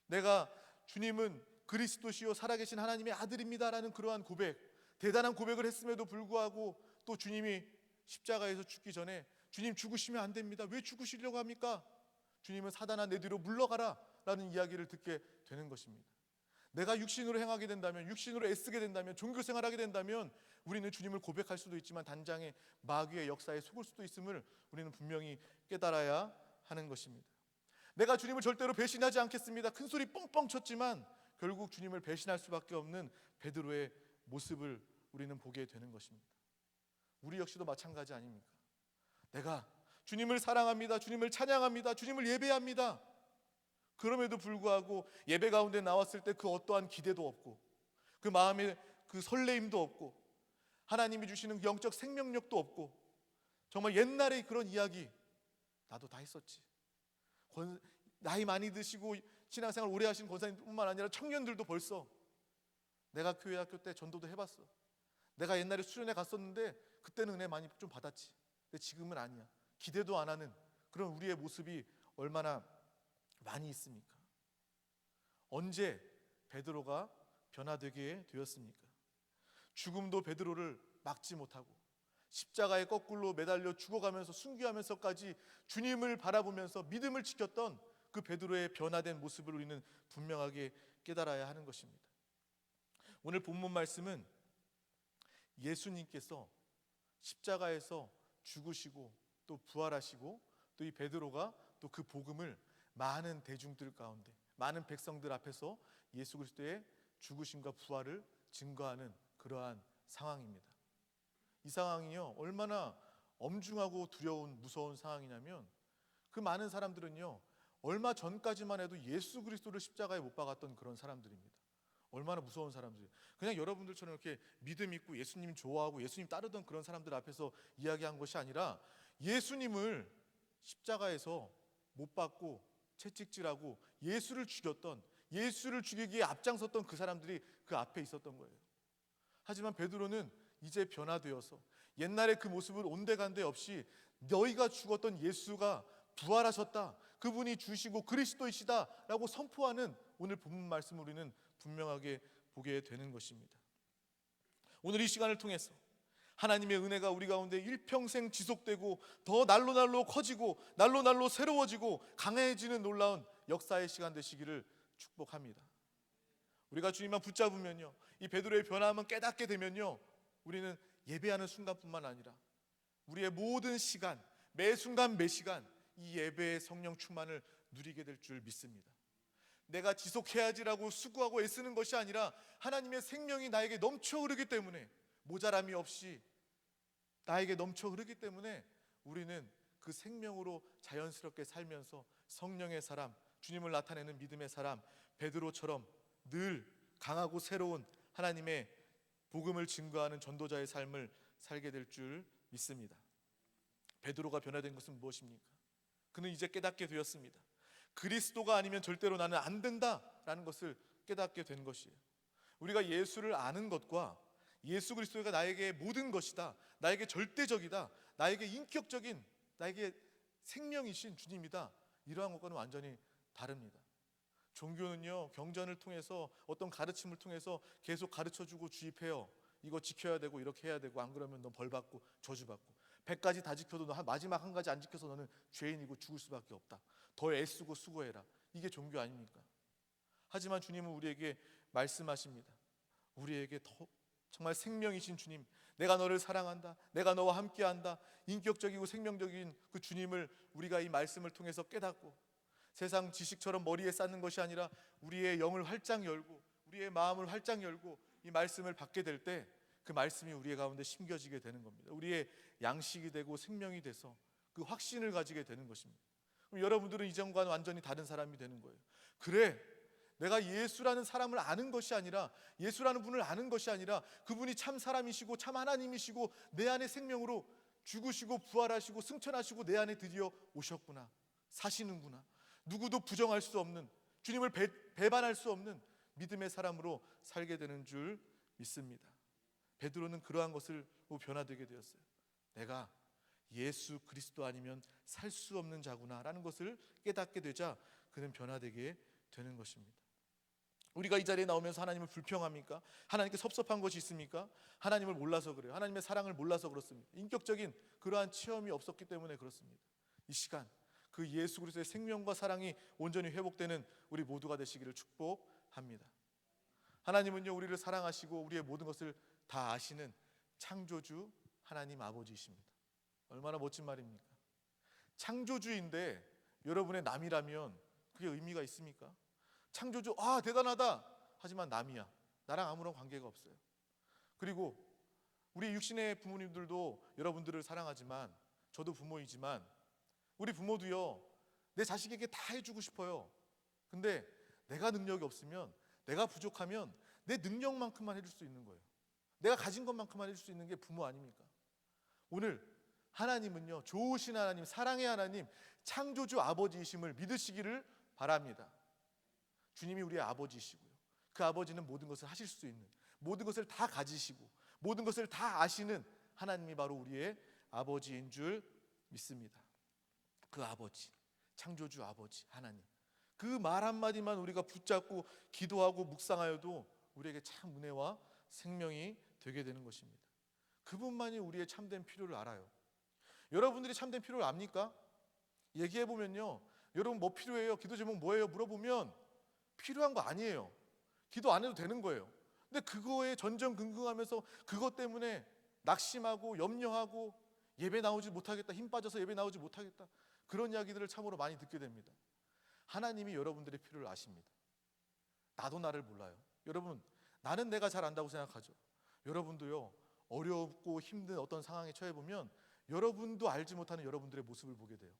내가 주님은 그리스도시요 살아계신 하나님의 아들입니다라는 그러한 고백, 대단한 고백을 했음에도 불구하고 또 주님이 십자가에서 죽기 전에 주님 죽으시면 안 됩니다. 왜 죽으시려고 합니까? 주님은 사단아 내 뒤로 물러가라 라는 이야기를 듣게 되는 것입니다. 내가 육신으로 행하게 된다면, 육신으로 애쓰게 된다면, 종교생활하게 된다면 우리는 주님을 고백할 수도 있지만 단장의 마귀의 역사에 속을 수도 있음을 우리는 분명히 깨달아야 하는 것입니다. 내가 주님을 절대로 배신하지 않겠습니다. 큰 소리 뻥뻥 쳤지만 결국 주님을 배신할 수밖에 없는 베드로의 모습을 우리는 보게 되는 것입니다. 우리 역시도 마찬가지 아닙니까? 내가 주님을 사랑합니다. 주님을 찬양합니다. 주님을 예배합니다. 그럼에도 불구하고 예배 가운데 나왔을 때 그 어떠한 기대도 없고 그 마음에 그 설레임도 없고 하나님이 주시는 영적 생명력도 없고 정말 옛날의 그런 이야기 나도 다 했었지. 나이 많이 드시고 신앙생활 오래 하신 권사님뿐만 아니라 청년들도 벌써 내가 교회 학교 때 전도도 해봤어. 내가 옛날에 수련회 갔었는데 그때는 은혜 많이 좀 받았지. 근데 지금은 아니야. 기대도 안 하는 그런 우리의 모습이 얼마나 많이 있습니까? 언제 베드로가 변화되게 되었습니까? 죽음도 베드로를 막지 못하고 십자가에 거꾸로 매달려 죽어가면서 순교하면서까지 주님을 바라보면서 믿음을 지켰던 그 베드로의 변화된 모습을 우리는 분명하게 깨달아야 하는 것입니다. 오늘 본문 말씀은 예수님께서 십자가에서 죽으시고 또 부활하시고 또 이 베드로가 또 그 복음을 많은 대중들 가운데 많은 백성들 앞에서 예수 그리스도의 죽으심과 부활을 증거하는 그러한 상황입니다. 이 상황이요 얼마나 엄중하고 두려운 무서운 상황이냐면 그 많은 사람들은요 얼마 전까지만 해도 예수 그리스도를 십자가에 못 박았던 그런 사람들입니다. 얼마나 무서운 사람들이에요. 그냥 여러분들처럼 이렇게 믿음 있고 예수님 좋아하고 예수님 따르던 그런 사람들 앞에서 이야기한 것이 아니라 예수님을 십자가에서 못 박고 채찍질하고 예수를 죽였던, 예수를 죽이기에 앞장섰던 그 사람들이 그 앞에 있었던 거예요. 하지만 베드로는 이제 변화되어서 옛날에 그 모습을 온데간데 없이 너희가 죽었던 예수가 부활하셨다, 그분이 주시고 그리스도이시다 라고 선포하는 오늘 본문 말씀을 우리는 분명하게 보게 되는 것입니다. 오늘 이 시간을 통해서 하나님의 은혜가 우리 가운데 일평생 지속되고 더 날로 커지고 날로 새로워지고 강해지는 놀라운 역사의 시간 되시기를 축복합니다. 우리가 주님만 붙잡으면요, 이 베드로의 변화만 깨닫게 되면요, 우리는 예배하는 순간뿐만 아니라 우리의 모든 시간, 매 순간 매 시간 이 예배의 성령 충만을 누리게 될 줄 믿습니다. 내가 지속해야지라고 수고하고 애쓰는 것이 아니라 하나님의 생명이 나에게 넘쳐 흐르기 때문에, 모자람이 없이 나에게 넘쳐 흐르기 때문에 우리는 그 생명으로 자연스럽게 살면서 성령의 사람, 주님을 나타내는 믿음의 사람 베드로처럼 늘 강하고 새로운 하나님의 복음을 증거하는 전도자의 삶을 살게 될 줄 믿습니다. 베드로가 변화된 것은 무엇입니까? 그는 이제 깨닫게 되었습니다. 그리스도가 아니면 절대로 나는 안 된다라는 것을 깨닫게 된 것이에요. 우리가 예수를 아는 것과 예수 그리스도가 나에게 모든 것이다, 나에게 절대적이다, 나에게 인격적인, 나에게 생명이신 주님이다, 이러한 것과는 완전히 다릅니다. 종교는요, 경전을 통해서 어떤 가르침을 통해서 계속 가르쳐주고 주입해요. 이거 지켜야 되고 이렇게 해야 되고 안 그러면 너 벌받고 저주받고, 100가지 다 지켜도 너 마지막 한 가지 안 지켜서 너는 죄인이고 죽을 수밖에 없다, 더 애쓰고 수고해라. 이게 종교 아닙니까? 하지만 주님은 우리에게 말씀하십니다. 우리에게 더 정말 생명이신 주님, 내가 너를 사랑한다, 내가 너와 함께한다, 인격적이고 생명적인 그 주님을 우리가 이 말씀을 통해서 깨닫고 세상 지식처럼 머리에 쌓는 것이 아니라 우리의 영을 활짝 열고 우리의 마음을 활짝 열고 이 말씀을 받게 될 때 그 말씀이 우리의 가운데 심겨지게 되는 겁니다. 우리의 양식이 되고 생명이 돼서 그 확신을 가지게 되는 것입니다. 그럼 여러분들은 이전과는 완전히 다른 사람이 되는 거예요. 그래, 내가 예수라는 사람을 아는 것이 아니라, 예수라는 분을 아는 것이 아니라 그분이 참 사람이시고 참 하나님이시고 내 안에 생명으로 죽으시고 부활하시고 승천하시고 내 안에 드디어 오셨구나, 사시는구나, 누구도 부정할 수 없는, 주님을 배반할 수 없는 믿음의 사람으로 살게 되는 줄 믿습니다. 베드로는 그러한 것을 변화되게 되었어요. 내가 예수 그리스도 아니면 살 수 없는 자구나 라는 것을 깨닫게 되자 그는 변화되게 되는 것입니다. 우리가 이 자리에 나오면서 하나님을 불평합니까? 하나님께 섭섭한 것이 있습니까? 하나님을 몰라서 그래요. 하나님의 사랑을 몰라서 그렇습니다. 인격적인 그러한 체험이 없었기 때문에 그렇습니다. 이 시간 그 예수 그리스도의 생명과 사랑이 온전히 회복되는 우리 모두가 되시기를 축복합니다. 하나님은요, 우리를 사랑하시고 우리의 모든 것을 다 아시는 창조주 하나님 아버지이십니다. 얼마나 멋진 말입니까? 창조주인데 여러분의 남이라면 그게 의미가 있습니까? 창조주, 아 대단하다, 하지만 남이야, 나랑 아무런 관계가 없어요. 그리고 우리 육신의 부모님들도 여러분들을 사랑하지만, 저도 부모이지만 우리 부모도요, 내 자식에게 다 해주고 싶어요. 근데 내가 능력이 없으면, 내가 부족하면 내 능력만큼만 해줄 수 있는 거예요. 내가 가진 것만큼만 해줄 수 있는 게 부모 아닙니까? 오늘 하나님은요, 좋으신 하나님, 사랑의 하나님, 창조주 아버지이심을 믿으시기를 바랍니다. 주님이 우리의 아버지이시고요, 그 아버지는 모든 것을 하실 수 있는, 모든 것을 다 가지시고 모든 것을 다 아시는 하나님이 바로 우리의 아버지인 줄 믿습니다. 그 아버지, 창조주 아버지 하나님, 그 말 한마디만 우리가 붙잡고 기도하고 묵상하여도 우리에게 참 은혜와 생명이 되게 되는 것입니다. 그분만이 우리의 참된 필요를 알아요. 여러분들이 참된 필요를 압니까? 얘기해보면요, 여러분 뭐 필요해요? 기도 제목 뭐예요? 물어보면 필요한 거 아니에요. 기도 안 해도 되는 거예요. 근데 그거에 전전긍긍하면서 그것 때문에 낙심하고 염려하고 예배 나오지 못하겠다, 힘 빠져서 예배 나오지 못하겠다, 그런 이야기들을 참으로 많이 듣게 됩니다. 하나님이 여러분들의 필요를 아십니다. 나도 나를 몰라요. 여러분, 나는 내가 잘 안다고 생각하죠. 여러분도요, 어렵고 힘든 어떤 상황에 처해 보면 여러분도 알지 못하는 여러분들의 모습을 보게 돼요.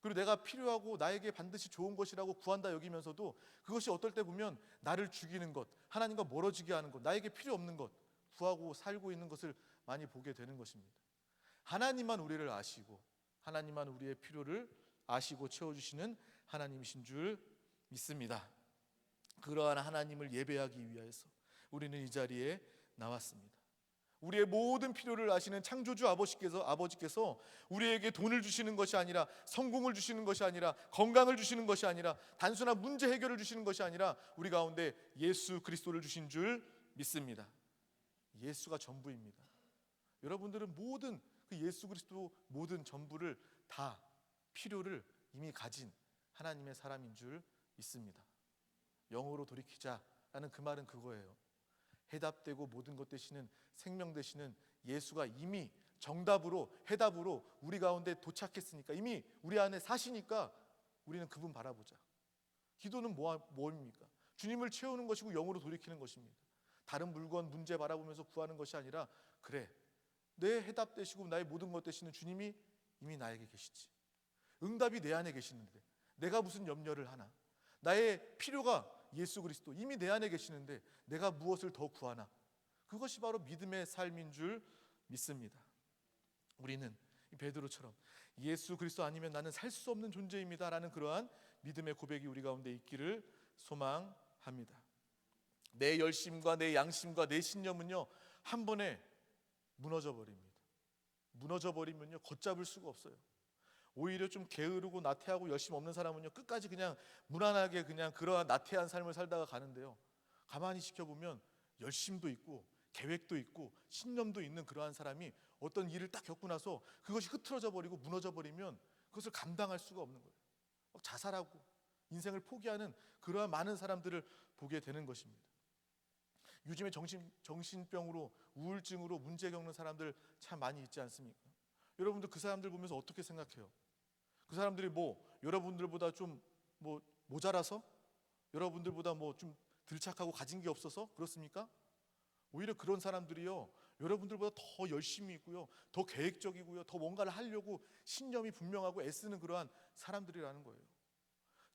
그리고 내가 필요하고 나에게 반드시 좋은 것이라고 구한다 여기면서도 그것이 어떨 때 보면 나를 죽이는 것, 하나님과 멀어지게 하는 것, 나에게 필요 없는 것 구하고 살고 있는 것을 많이 보게 되는 것입니다. 하나님만 우리를 아시고 하나님만 우리의 필요를 아시고 채워주시는 하나님이신 줄 믿습니다. 그러한 하나님을 예배하기 위해서 우리는 이 자리에 나왔습니다. 우리의 모든 필요를 아시는 창조주 아버지께서 우리에게 돈을 주시는 것이 아니라, 성공을 주시는 것이 아니라, 건강을 주시는 것이 아니라, 단순한 문제 해결을 주시는 것이 아니라 우리 가운데 예수 그리스도를 주신 줄 믿습니다. 예수가 전부입니다. 여러분들은 모든 그 예수 그리스도 모든 전부를 다 필요를 이미 가진 하나님의 사람인 줄 믿습니다. 영으로 돌이키자라는 그 말은 그거예요. 해답되고 모든 것 되시는, 생명 되시는 예수가 이미 정답으로, 해답으로 우리 가운데 도착했으니까, 이미 우리 안에 사시니까 우리는 그분 바라보자. 기도는 뭐입니까? 주님을 채우는 것이고 영으로 돌이키는 것입니다. 다른 물건, 문제 바라보면서 구하는 것이 아니라, 그래, 내 해답 되시고 나의 모든 것 되시는 주님이 이미 나에게 계시지. 응답이 내 안에 계시는데 내가 무슨 염려를 하나? 나의 필요가 예수 그리스도 이미 내 안에 계시는데 내가 무엇을 더 구하나? 그것이 바로 믿음의 삶인 줄 믿습니다. 우리는 베드로처럼 예수 그리스도 아니면 나는 살 수 없는 존재입니다 라는 그러한 믿음의 고백이 우리 가운데 있기를 소망합니다. 내 열심과 내 양심과 내 신념은요, 한 번에 무너져 버립니다. 무너져 버리면요, 걷잡을 수가 없어요. 오히려 좀 게으르고 나태하고 열심 없는 사람은요, 끝까지 그냥 무난하게 그냥 그러한 나태한 삶을 살다가 가는데요, 가만히 지켜보면 열심도 있고 계획도 있고 신념도 있는 그러한 사람이 어떤 일을 딱 겪고 나서 그것이 흐트러져 버리고 무너져 버리면 그것을 감당할 수가 없는 거예요. 막 자살하고 인생을 포기하는 그러한 많은 사람들을 보게 되는 것입니다. 요즘에 정신병으로, 우울증으로 문제 겪는 사람들 참 많이 있지 않습니까? 여러분들 그 사람들 보면서 어떻게 생각해요? 그 사람들이 여러분들보다 좀 모자라서, 여러분들보다 좀 들착하고 가진 게 없어서 그렇습니까? 오히려 그런 사람들이요, 여러분들보다 더 열심히 있고요, 더 계획적이고요, 더 뭔가를 하려고 신념이 분명하고 애쓰는 그러한 사람들이라는 거예요.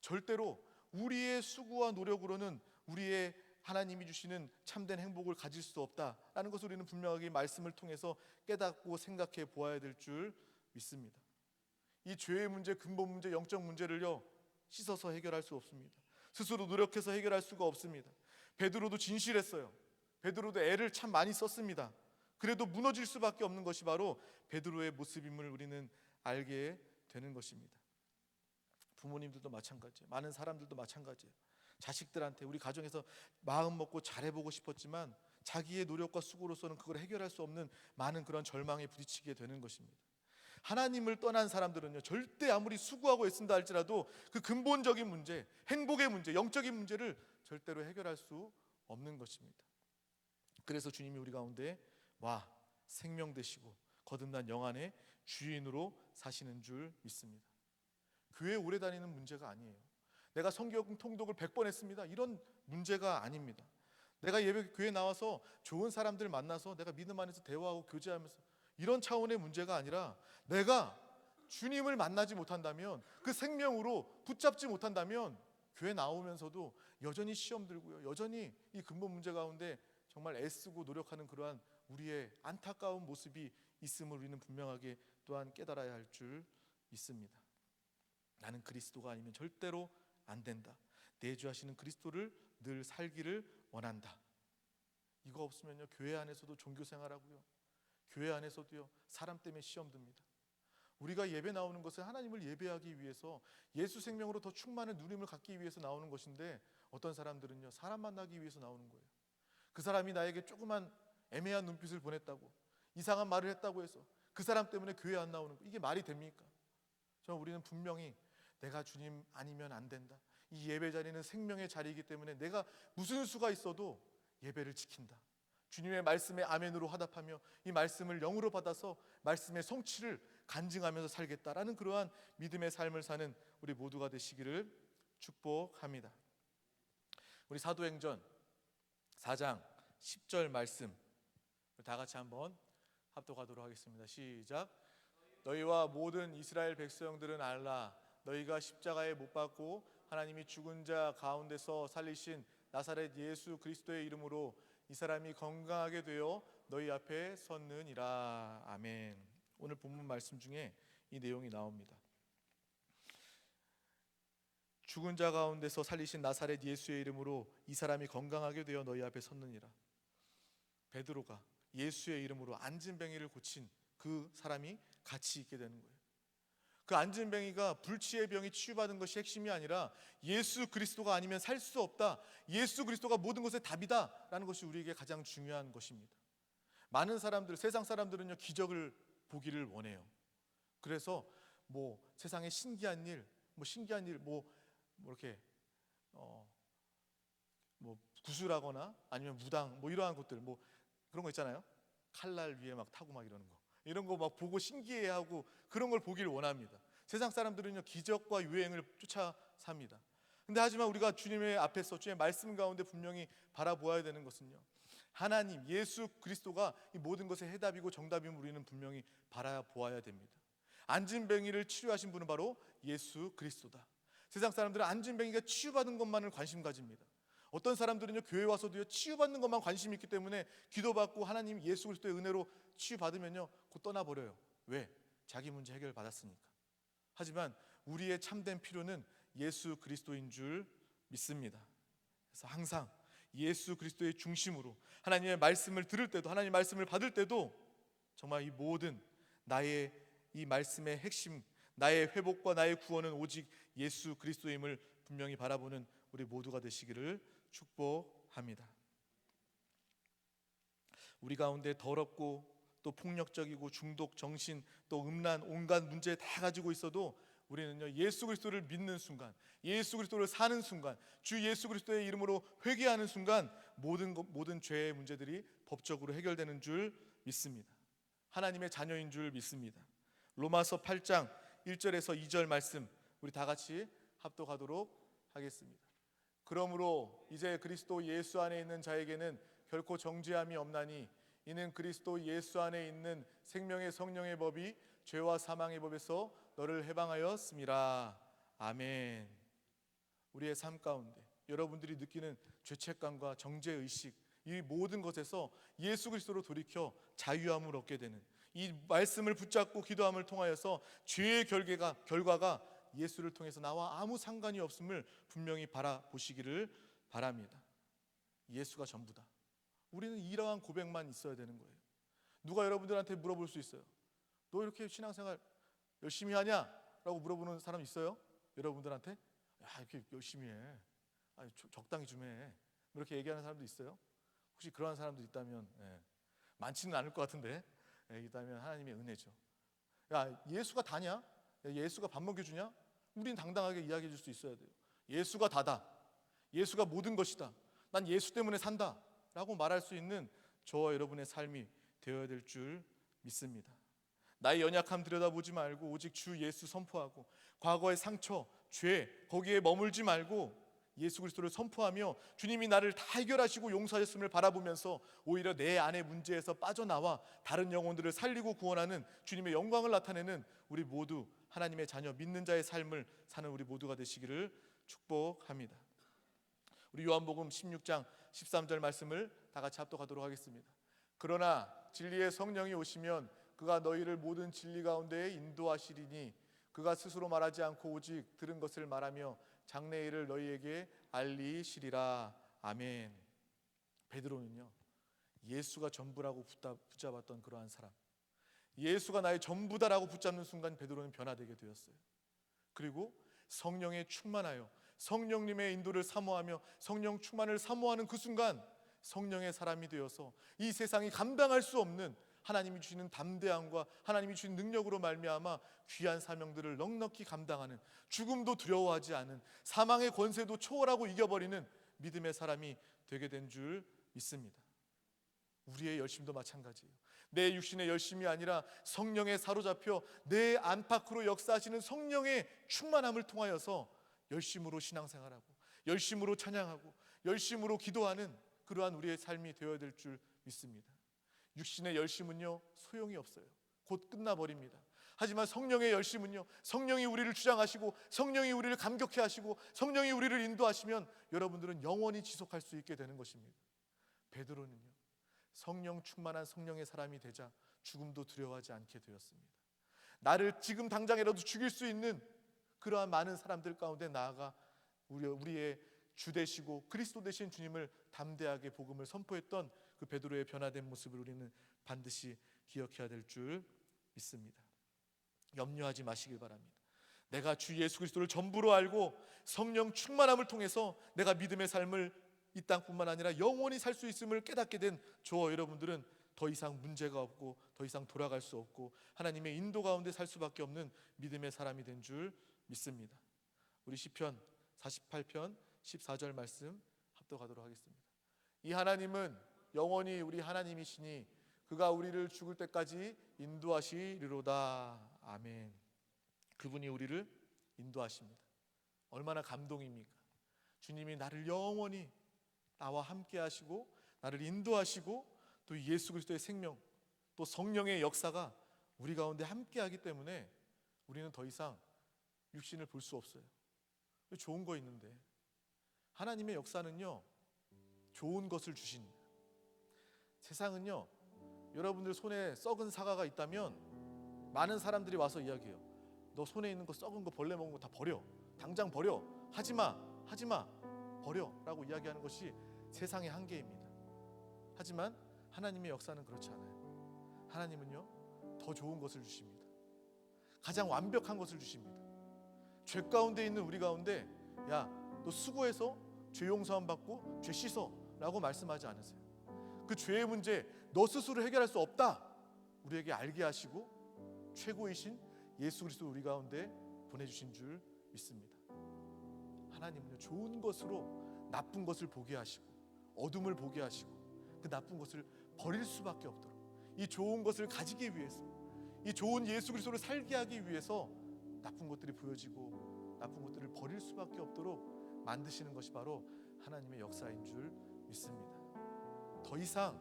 절대로 우리의 수고와 노력으로는 우리의 하나님이 주시는 참된 행복을 가질 수 없다라는 것을 우리는 분명하게 말씀을 통해서 깨닫고 생각해 보아야 될 줄 믿습니다. 이 죄의 문제, 근본 문제, 영적 문제를요, 씻어서 해결할 수 없습니다. 스스로 노력해서 해결할 수가 없습니다. 베드로도 진실했어요. 베드로도 애를 참 많이 썼습니다. 그래도 무너질 수밖에 없는 것이 바로 베드로의 모습임을 우리는 알게 되는 것입니다. 부모님들도 마찬가지예요. 많은 사람들도 마찬가지예요. 자식들한테, 우리 가정에서 마음 먹고 잘해보고 싶었지만 자기의 노력과 수고로서는 그걸 해결할 수 없는 많은 그런 절망에 부딪히게 되는 것입니다. 하나님을 떠난 사람들은요, 절대 아무리 수고하고 애쓴다 할지라도 그 근본적인 문제, 행복의 문제, 영적인 문제를 절대로 해결할 수 없는 것입니다. 그래서 주님이 우리 가운데 와 생명 되시고 거듭난 영안의 주인으로 사시는 줄 믿습니다. 교회 오래 다니는 문제가 아니에요. 내가 성경 통독을 100번 했습니다, 이런 문제가 아닙니다. 내가 교회 나와서 좋은 사람들 만나서 내가 믿음 안에서 대화하고 교제하면서 이런 차원의 문제가 아니라, 내가 주님을 만나지 못한다면, 그 생명으로 붙잡지 못한다면 교회 나오면서도 여전히 시험 들고요, 여전히 이 근본 문제 가운데 정말 애쓰고 노력하는 그러한 우리의 안타까운 모습이 있음을 우리는 분명하게 또한 깨달아야 할 줄 믿습니다. 나는 그리스도가 아니면 절대로 안 된다. 내주하시는 그리스도를 늘 살기를 원한다. 이거 없으면요, 교회 안에서도 종교 생활하고요, 교회 안에서도요, 사람 때문에 시험 듭니다. 우리가 예배 나오는 것은 하나님을 예배하기 위해서, 예수 생명으로 더 충만한 누림을 갖기 위해서 나오는 것인데, 어떤 사람들은요, 사람 만나기 위해서 나오는 거예요. 그 사람이 나에게 조그만 애매한 눈빛을 보냈다고, 이상한 말을 했다고 해서 그 사람 때문에 교회 안 나오는 거, 이게 말이 됩니까? 우리는 분명히 내가 주님 아니면 안 된다. 이 예배 자리는 생명의 자리이기 때문에 내가 무슨 수가 있어도 예배를 지킨다. 주님의 말씀에 아멘으로 화답하며 이 말씀을 영으로 받아서 말씀의 성취를 간증하면서 살겠다라는 그러한 믿음의 삶을 사는 우리 모두가 되시기를 축복합니다. 우리 사도행전 4장 10절 말씀 다 같이 한번 합독하도록 하겠습니다. 시작. 너희와 모든 이스라엘 백성들은 알라. 너희가 십자가에 못 박고 하나님이 죽은 자 가운데서 살리신 나사렛 예수 그리스도의 이름으로 이 사람이 건강하게 되어 너희 앞에 섰느니라. 아멘. 오늘 본문 말씀 중에 이 내용이 나옵니다. 죽은 자 가운데서 살리신 나사렛 예수의 이름으로 이 사람이 건강하게 되어 너희 앞에 섰느니라. 베드로가 예수의 이름으로 안진뱅이를 고친 그 사람이 같이 있게 되는 거예요. 그 안진뱅이가 불치의 병이 치유받은 것이 핵심이 아니라 예수 그리스도가 아니면 살 수 없다, 예수 그리스도가 모든 것의 답이다 라는 것이 우리에게 가장 중요한 것입니다. 많은 사람들, 세상 사람들은요, 기적을 보기를 원해요. 그래서 뭐 세상에 신기한 일, 이렇게 구슬하거나 아니면 무당 이러한 것들, 그런 거 있잖아요. 칼날 위에 막 타고 막 이런 거 막 보고 신기해하고 그런 걸 보기를 원합니다. 세상 사람들은요, 기적과 유행을 쫓아 삽니다. 근데 하지만 우리가 주님의 앞에서 주님의 말씀 가운데 분명히 바라보아야 되는 것은요, 하나님 예수 그리스도가 이 모든 것의 해답이고 정답임을 우리는 분명히 바라보아야 됩니다. 안진뱅이를 치유하신 분은 바로 예수 그리스도다. 세상 사람들은 안진뱅이가 치유받은 것만을 관심 가집니다. 어떤 사람들은요, 교회 와서도요, 치유받는 것만 관심이 있기 때문에 기도받고 하나님 예수 그리스도의 은혜로 치유받으면요, 곧 떠나버려요. 왜? 자기 문제 해결 받았으니까. 하지만 우리의 참된 필요는 예수 그리스도인 줄 믿습니다. 그래서 항상 예수 그리스도의 중심으로 하나님의 말씀을 들을 때도, 하나님의 말씀을 받을 때도 정말 이 모든 나의 이 말씀의 핵심, 나의 회복과 나의 구원은 오직 예수 그리스도임을 분명히 바라보는 우리 모두가 되시기를 축복합니다. 우리 가운데 더럽고 또 폭력적이고 중독, 정신, 또 음란, 온갖 문제 다 가지고 있어도 우리는요, 예수 그리스도를 믿는 순간, 예수 그리스도를 사는 순간, 주 예수 그리스도의 이름으로 회개하는 순간 모든 죄의 문제들이 법적으로 해결되는 줄 믿습니다. 하나님의 자녀인 줄 믿습니다. 로마서 8장 1절에서 2절 말씀 우리 다 같이 합독하도록 하겠습니다. 그러므로 이제 그리스도 예수 안에 있는 자에게는 결코 정죄함이 없나니 이는 그리스도 예수 안에 있는 생명의 성령의 법이 죄와 사망의 법에서 너를 해방하였음이라. 아멘. 우리의 삶 가운데 여러분들이 느끼는 죄책감과 정죄의식, 이 모든 것에서 예수 그리스도로 돌이켜 자유함을 얻게 되는, 이 말씀을 붙잡고 기도함을 통하여서 죄의 결과가 예수를 통해서 나와 아무 상관이 없음을 분명히 바라보시기를 바랍니다. 예수가 전부다. 우리는 이러한 고백만 있어야 되는 거예요. 누가 여러분들한테 물어볼 수 있어요. 너 이렇게 신앙생활 열심히 하냐? 라고 물어보는 사람 있어요? 여러분들한테? 야, 이렇게 열심히 해. 아니, 적당히 좀 해. 이렇게 얘기하는 사람도 있어요? 혹시 그러한 사람도 있다면, 많지는 않을 것 같은데, 있다면 하나님의 은혜죠. 야, 예수가 다냐? 야, 예수가 밥 먹여주냐? 우린 당당하게 이야기해 줄 수 있어야 돼요. 예수가 다다. 예수가 모든 것이다. 난 예수 때문에 산다 라고 말할 수 있는 저와 여러분의 삶이 되어야 될 줄 믿습니다. 나의 연약함 들여다보지 말고 오직 주 예수 선포하고, 과거의 상처, 죄 거기에 머물지 말고 예수 그리스도를 선포하며 주님이 나를 다 해결하시고 용서하셨음을 바라보면서 오히려 내 안의 문제에서 빠져나와 다른 영혼들을 살리고 구원하는 주님의 영광을 나타내는 우리 모두 하나님의 자녀 믿는 자의 삶을 사는 우리 모두가 되시기를 축복합니다. 우리 요한복음 16장 13절 말씀을 다 같이 합독하도록 하겠습니다. 그러나 진리의 성령이 오시면 그가 너희를 모든 진리 가운데에 인도하시리니 그가 스스로 말하지 않고 오직 들은 것을 말하며 장래일을 너희에게 알리시리라. 아멘. 베드로는요, 예수가 전부라고 붙잡았던 그러한 사람, 예수가 나의 전부다라고 붙잡는 순간 베드로는 변화되게 되었어요. 그리고 성령에 충만하여 성령님의 인도를 사모하며 성령 충만을 사모하는 그 순간 성령의 사람이 되어서 이 세상이 감당할 수 없는 하나님이 주시는 담대함과 하나님이 주신 능력으로 말미암아 귀한 사명들을 넉넉히 감당하는, 죽음도 두려워하지 않은, 사망의 권세도 초월하고 이겨버리는 믿음의 사람이 되게 된 줄 믿습니다. 우리의 열심도 마찬가지예요. 내 육신의 열심이 아니라 성령에 사로잡혀 내 안팎으로 역사하시는 성령의 충만함을 통하여서 열심으로 신앙생활하고 열심으로 찬양하고 열심으로 기도하는 그러한 우리의 삶이 되어야 될 줄 믿습니다. 육신의 열심은요, 소용이 없어요. 곧 끝나버립니다. 하지만 성령의 열심은요, 성령이 우리를 주장하시고 성령이 우리를 감격해 하시고 성령이 우리를 인도하시면 여러분들은 영원히 지속할 수 있게 되는 것입니다. 베드로는요, 성령 충만한 성령의 사람이 되자 죽음도 두려워하지 않게 되었습니다. 나를 지금 당장이라도 죽일 수 있는 그러한 많은 사람들 가운데 나아가 우리의 주 되시고 그리스도 되신 주님을 담대하게 복음을 선포했던 그 베드로의 변화된 모습을 우리는 반드시 기억해야 될 줄 믿습니다. 염려하지 마시길 바랍니다. 내가 주 예수 그리스도를 전부로 알고 성령 충만함을 통해서 내가 믿음의 삶을 이 땅뿐만 아니라 영원히 살 수 있음을 깨닫게 된 저와 여러분들은 더 이상 문제가 없고 더 이상 돌아갈 수 없고 하나님의 인도 가운데 살 수밖에 없는 믿음의 사람이 된 줄 믿습니다. 우리 시편 48편 14절 말씀 합독하도록 하겠습니다. 이 하나님은 영원히 우리 하나님이시니 그가 우리를 죽을 때까지 인도하시리로다. 아멘. 그분이 우리를 인도하십니다. 얼마나 감동입니까? 주님이 나를 영원히 나와 함께 하시고 나를 인도하시고 또 예수 그리스도의 생명 또 성령의 역사가 우리 가운데 함께 하기 때문에 우리는 더 이상 육신을 볼 수 없어요. 좋은 거 있는데 하나님의 역사는요, 좋은 것을 주십니다. 세상은요, 여러분들 손에 썩은 사과가 있다면 많은 사람들이 와서 이야기해요. 너 손에 있는 거 썩은 거 벌레 먹은 거 다 버려. 당장 버려. 하지마 버려 라고 이야기하는 것이 세상의 한계입니다. 하지만 하나님의 역사는 그렇지 않아요. 하나님은요, 더 좋은 것을 주십니다. 가장 완벽한 것을 주십니다. 죄 가운데 있는 우리 가운데 야, 너 수고해서 죄 용서함 받고 죄 씻어 라고 말씀하지 않으세요. 그 죄의 문제 너 스스로 해결할 수 없다 우리에게 알게 하시고 최고이신 예수 그리스도 우리 가운데 보내주신 줄 믿습니다. 하나님은요, 좋은 것으로 나쁜 것을 보게 하시고 어둠을 보게 하시고 그 나쁜 것을 버릴 수밖에 없도록 이 좋은 것을 가지기 위해서 이 좋은 예수 그리스도를 살게 하기 위해서 나쁜 것들이 보여지고 나쁜 것들을 버릴 수밖에 없도록 만드시는 것이 바로 하나님의 역사인 줄 믿습니다. 더 이상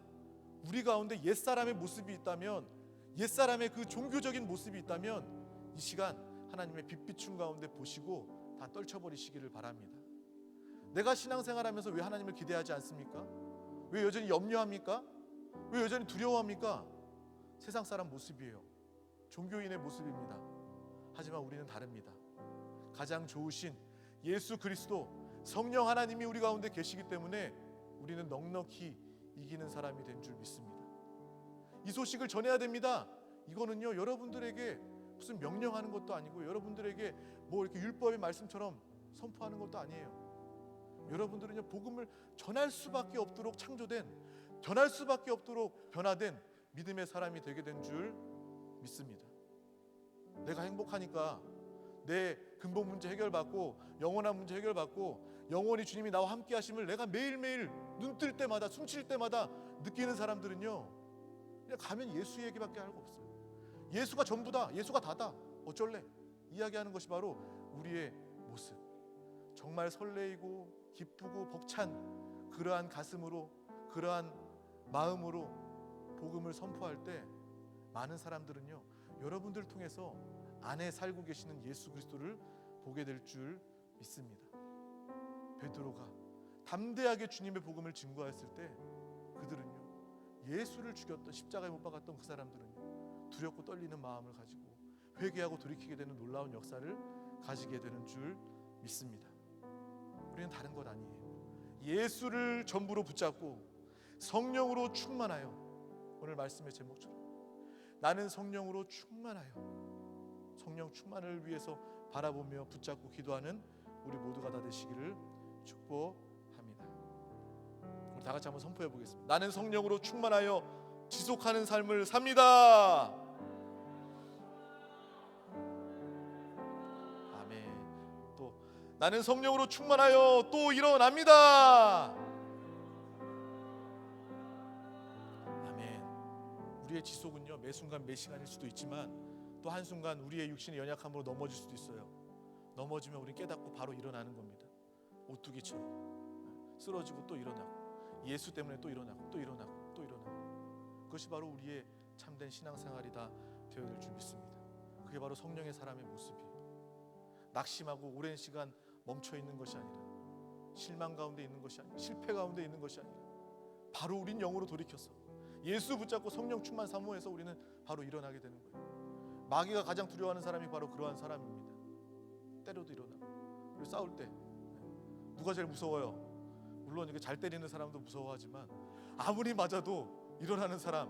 우리 가운데 옛사람의 모습이 있다면, 옛사람의 그 종교적인 모습이 있다면 이 시간 하나님의 빛 비춘 가운데 보시고 다 떨쳐버리시기를 바랍니다. 내가 신앙생활하면서 왜 하나님을 기대하지 않습니까? 왜 여전히 염려합니까? 왜 여전히 두려워합니까? 세상 사람 모습이에요. 종교인의 모습입니다. 하지만 우리는 다릅니다. 가장 좋으신 예수 그리스도 성령 하나님이 우리 가운데 계시기 때문에 우리는 넉넉히 이기는 사람이 된 줄 믿습니다. 이 소식을 전해야 됩니다. 이거는요, 여러분들에게 무슨 명령하는 것도 아니고 여러분들에게 뭐 이렇게 율법의 말씀처럼 선포하는 것도 아니에요. 여러분들은요, 복음을 전할 수밖에 없도록 창조된, 전할 수밖에 없도록 변화된 믿음의 사람이 되게 된 줄 믿습니다. 내가 행복하니까 내 근본 문제 해결받고 영원한 문제 해결받고 영원히 주님이 나와 함께 하심을 내가 매일매일 눈 뜰 때마다 숨 쉴 때마다 느끼는 사람들은요, 그냥 가면 예수 얘기밖에 할 거 없어요. 예수가 전부다, 예수가 다다, 어쩔래 이야기하는 것이 바로 우리의 모습. 정말 설레이고 기쁘고 벅찬 그러한 가슴으로 그러한 마음으로 복음을 선포할 때 많은 사람들은요, 여러분들 통해서 안에 살고 계시는 예수 그리스도를 보게 될 줄 믿습니다. 베드로가 담대하게 주님의 복음을 증거했을 때 그들은요, 예수를 죽였던, 십자가에 못 박았던 그 사람들은요, 두렵고 떨리는 마음을 가지고 회개하고 돌이키게 되는 놀라운 역사를 가지게 되는 줄 믿습니다. 우리는 다른 것 아니에요. 예수를 전부로 붙잡고 성령으로 충만하여, 오늘 말씀의 제목처럼 나는 성령으로 충만하여, 성령 충만을 위해서 바라보며 붙잡고 기도하는 우리 모두가 다 되시기를 축복합니다. 우리 다 같이 한번 선포해 보겠습니다. 나는 성령으로 충만하여 지속하는 삶을 삽니다. 아멘. 또 나는 성령으로 충만하여 또 일어납니다. 아멘. 우리의 지속은요, 매 순간 매 시간일 수도 있지만 또 한순간 우리의 육신의 연약함으로 넘어질 수도 있어요. 넘어지면 우리는 깨닫고 바로 일어나는 겁니다. 오뚜기처럼 쓰러지고 또 일어나고, 예수 때문에 또 일어나고 또 일어나고 또 일어나고, 그것이 바로 우리의 참된 신앙생활이다 되어야 될 줄 믿습니다. 그게 바로 성령의 사람의 모습이에요. 낙심하고 오랜 시간 멈춰 있는 것이 아니라, 실망 가운데 있는 것이 아니라, 실패 가운데 있는 것이 아니라, 바로 우린 영으로 돌이켜서 예수 붙잡고 성령 충만 사모해서 우리는 바로 일어나게 되는 거예요. 마귀가 가장 두려워하는 사람이 바로 그러한 사람입니다. 때려도 일어나고. 그리고 싸울 때 누가 제일 무서워요? 물론 이게 잘 때리는 사람도 무서워하지만 아무리 맞아도 일어나는 사람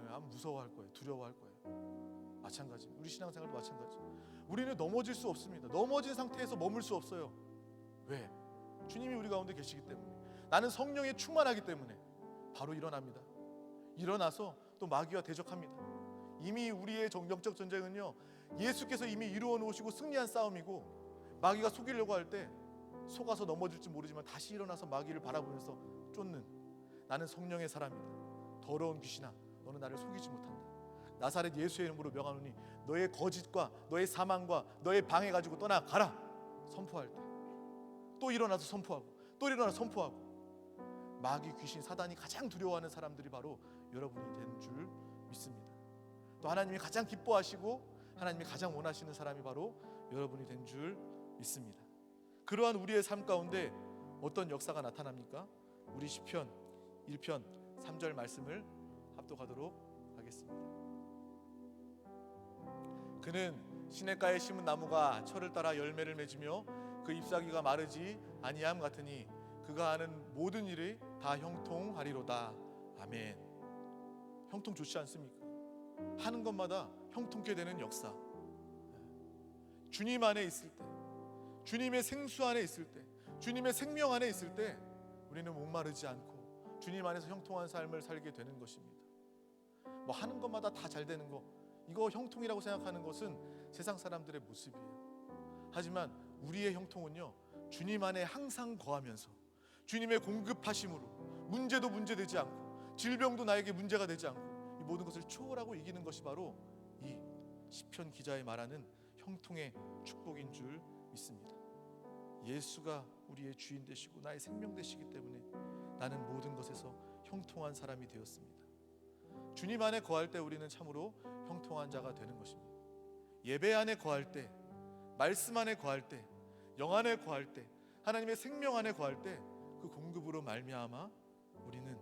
아무 무서워할 거예요. 두려워할 거예요. 마찬가지입니다. 우리 신앙생활도 마찬가지. 우리는 넘어질 수 없습니다. 넘어진 상태에서 머물 수 없어요. 왜? 주님이 우리 가운데 계시기 때문에. 나는 성령에 충만하기 때문에 바로 일어납니다. 일어나서 또 마귀와 대적합니다. 이미 우리의 영적 전쟁은요, 예수께서 이미 이루어 놓으시고 승리한 싸움이고, 마귀가 속이려고 할 때 속아서 넘어질지 모르지만 다시 일어나서 마귀를 바라보면서 쫓는, 나는 성령의 사람이다. 더러운 귀신아, 너는 나를 속이지 못한다. 나사렛 예수의 이름으로 명하노니 너의 거짓과 너의 사망과 너의 방해 가지고 떠나가라. 선포할 때 또 일어나서 선포하고, 또 일어나서 선포하고, 마귀, 귀신, 사단이 가장 두려워하는 사람들이 바로 여러분이 된 줄 믿습니다. 또 하나님이 가장 기뻐하시고 하나님이 가장 원하시는 사람이 바로 여러분이 된 줄 믿습니다. 그러한 우리의 삶 가운데 어떤 역사가 나타납니까? 우리 시편 1편 3절 말씀을 합독하도록 하겠습니다. 그는 시냇가에 심은 나무가 철을 따라 열매를 맺으며 그 잎사귀가 마르지 아니함 같으니 그가 하는 모든 일이 다 형통하리로다. 아멘. 형통 좋지 않습니까? 하는 것마다 형통케 되는 역사. 주님 안에 있을 때, 주님의 생수 안에 있을 때, 주님의 생명 안에 있을 때 우리는 목마르지 않고 주님 안에서 형통한 삶을 살게 되는 것입니다. 뭐 하는 것마다 다 잘 되는 거, 이거 형통이라고 생각하는 것은 세상 사람들의 모습이에요. 하지만 우리의 형통은요, 주님 안에 항상 거하면서 주님의 공급하심으로 문제도 문제되지 않고 질병도 나에게 문제가 되지 않고 이 모든 것을 초월하고 이기는 것이 바로 이 시편 기자의 말하는 형통의 축복인 줄 믿습니다. 예수가 우리의 주인 되시고 나의 생명 되시기 때문에 나는 모든 것에서 형통한 사람이 되었습니다. 주님 안에 거할 때 우리는 참으로 형통한 자가 되는 것입니다. 예배 안에 거할 때, 말씀 안에 거할 때, 영 안에 거할 때, 하나님의 생명 안에 거할 때 그 공급으로 말미암아 우리는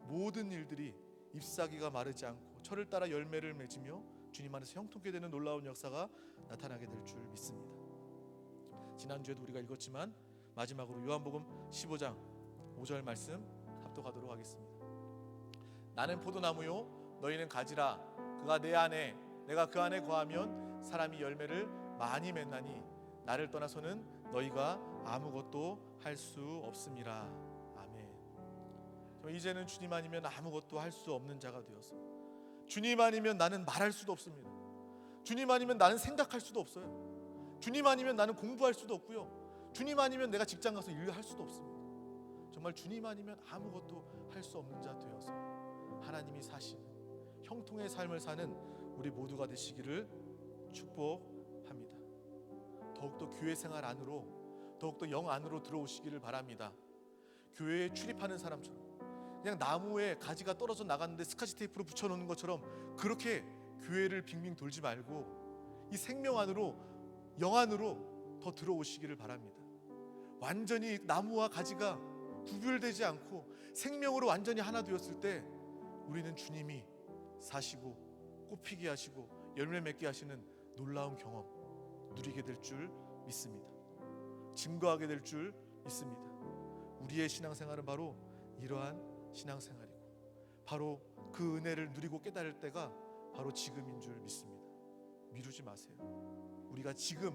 모든 일들이 잎사귀가 마르지 않고 철을 따라 열매를 맺으며 주님 안에서 형통케 되는 놀라운 역사가 나타나게 될 줄 믿습니다. 지난주에도 우리가 읽었지만 마지막으로 요한복음 15장 5절 말씀 합독하도록 하겠습니다. 나는 포도나무요 너희는 가지라. 그가 내 안에 내가 그 안에 거하면 사람이 열매를 많이 맺나니 나를 떠나서는 너희가 아무것도 할 수 없음이라. 아멘. 이제는 주님 아니면 아무것도 할 수 없는 자가 되어서, 주님 아니면 나는 말할 수도 없습니다. 주님 아니면 나는 생각할 수도 없어요. 주님 아니면 나는 공부할 수도 없고요. 주님 아니면 내가 직장 가서 일할 수도 없습니다. 정말 주님 아니면 아무것도 할 수 없는 자 되어서 하나님이 사시는 형통의 삶을 사는 우리 모두가 되시기를 축복합니다. 더욱더 교회 생활 안으로, 더욱더 영 안으로 들어오시기를 바랍니다. 교회에 출입하는 사람처럼 그냥 나무에 가지가 떨어져 나갔는데 스카치 테이프로 붙여놓는 것처럼 그렇게 교회를 빙빙 돌지 말고 이 생명 안으로, 영 안으로 더 들어오시기를 바랍니다. 완전히 나무와 가지가 구별되지 않고 생명으로 완전히 하나 되었을 때 우리는 주님이 사시고 꽃피게 하시고 열매 맺게 하시는 놀라운 경험 누리게 될 줄 믿습니다. 증거하게 될 줄 믿습니다. 우리의 신앙생활은 바로 이러한 신앙생활이고 바로 그 은혜를 누리고 깨달을 때가 바로 지금인 줄 믿습니다. 미루지 마세요. 우리가 지금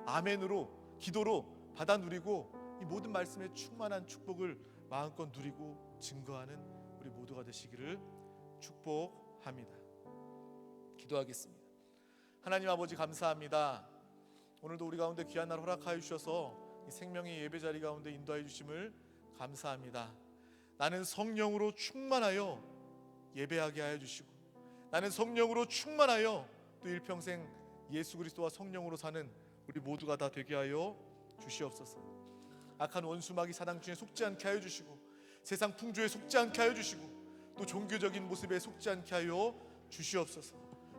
아멘으로 기도로 받아 누리고 이 모든 말씀에 충만한 축복을 마음껏 누리고 증거하는 우리 모두가 되시기를 축복합니다. 기도하겠습니다. 하나님 아버지 감사합니다. 오늘도 우리 가운데 귀한 날 허락하여 주셔서 이 생명의 예배 자리 가운데 인도하여 주심을 감사합니다. 나는 성령으로 충만하여 예배하게 하여 주시고 나는 성령으로 충만하여 또 일평생 예수 그리스도와 성령으로 사는 우리 모두가 다 되게 하여 주시옵소서. 악한 원수마귀 사당 중에 속지 않게 하여 주시고 세상 풍조에 속지 않게 하여 주시고 또 종교적인 모습에 속지 않게 하여 주시옵소서.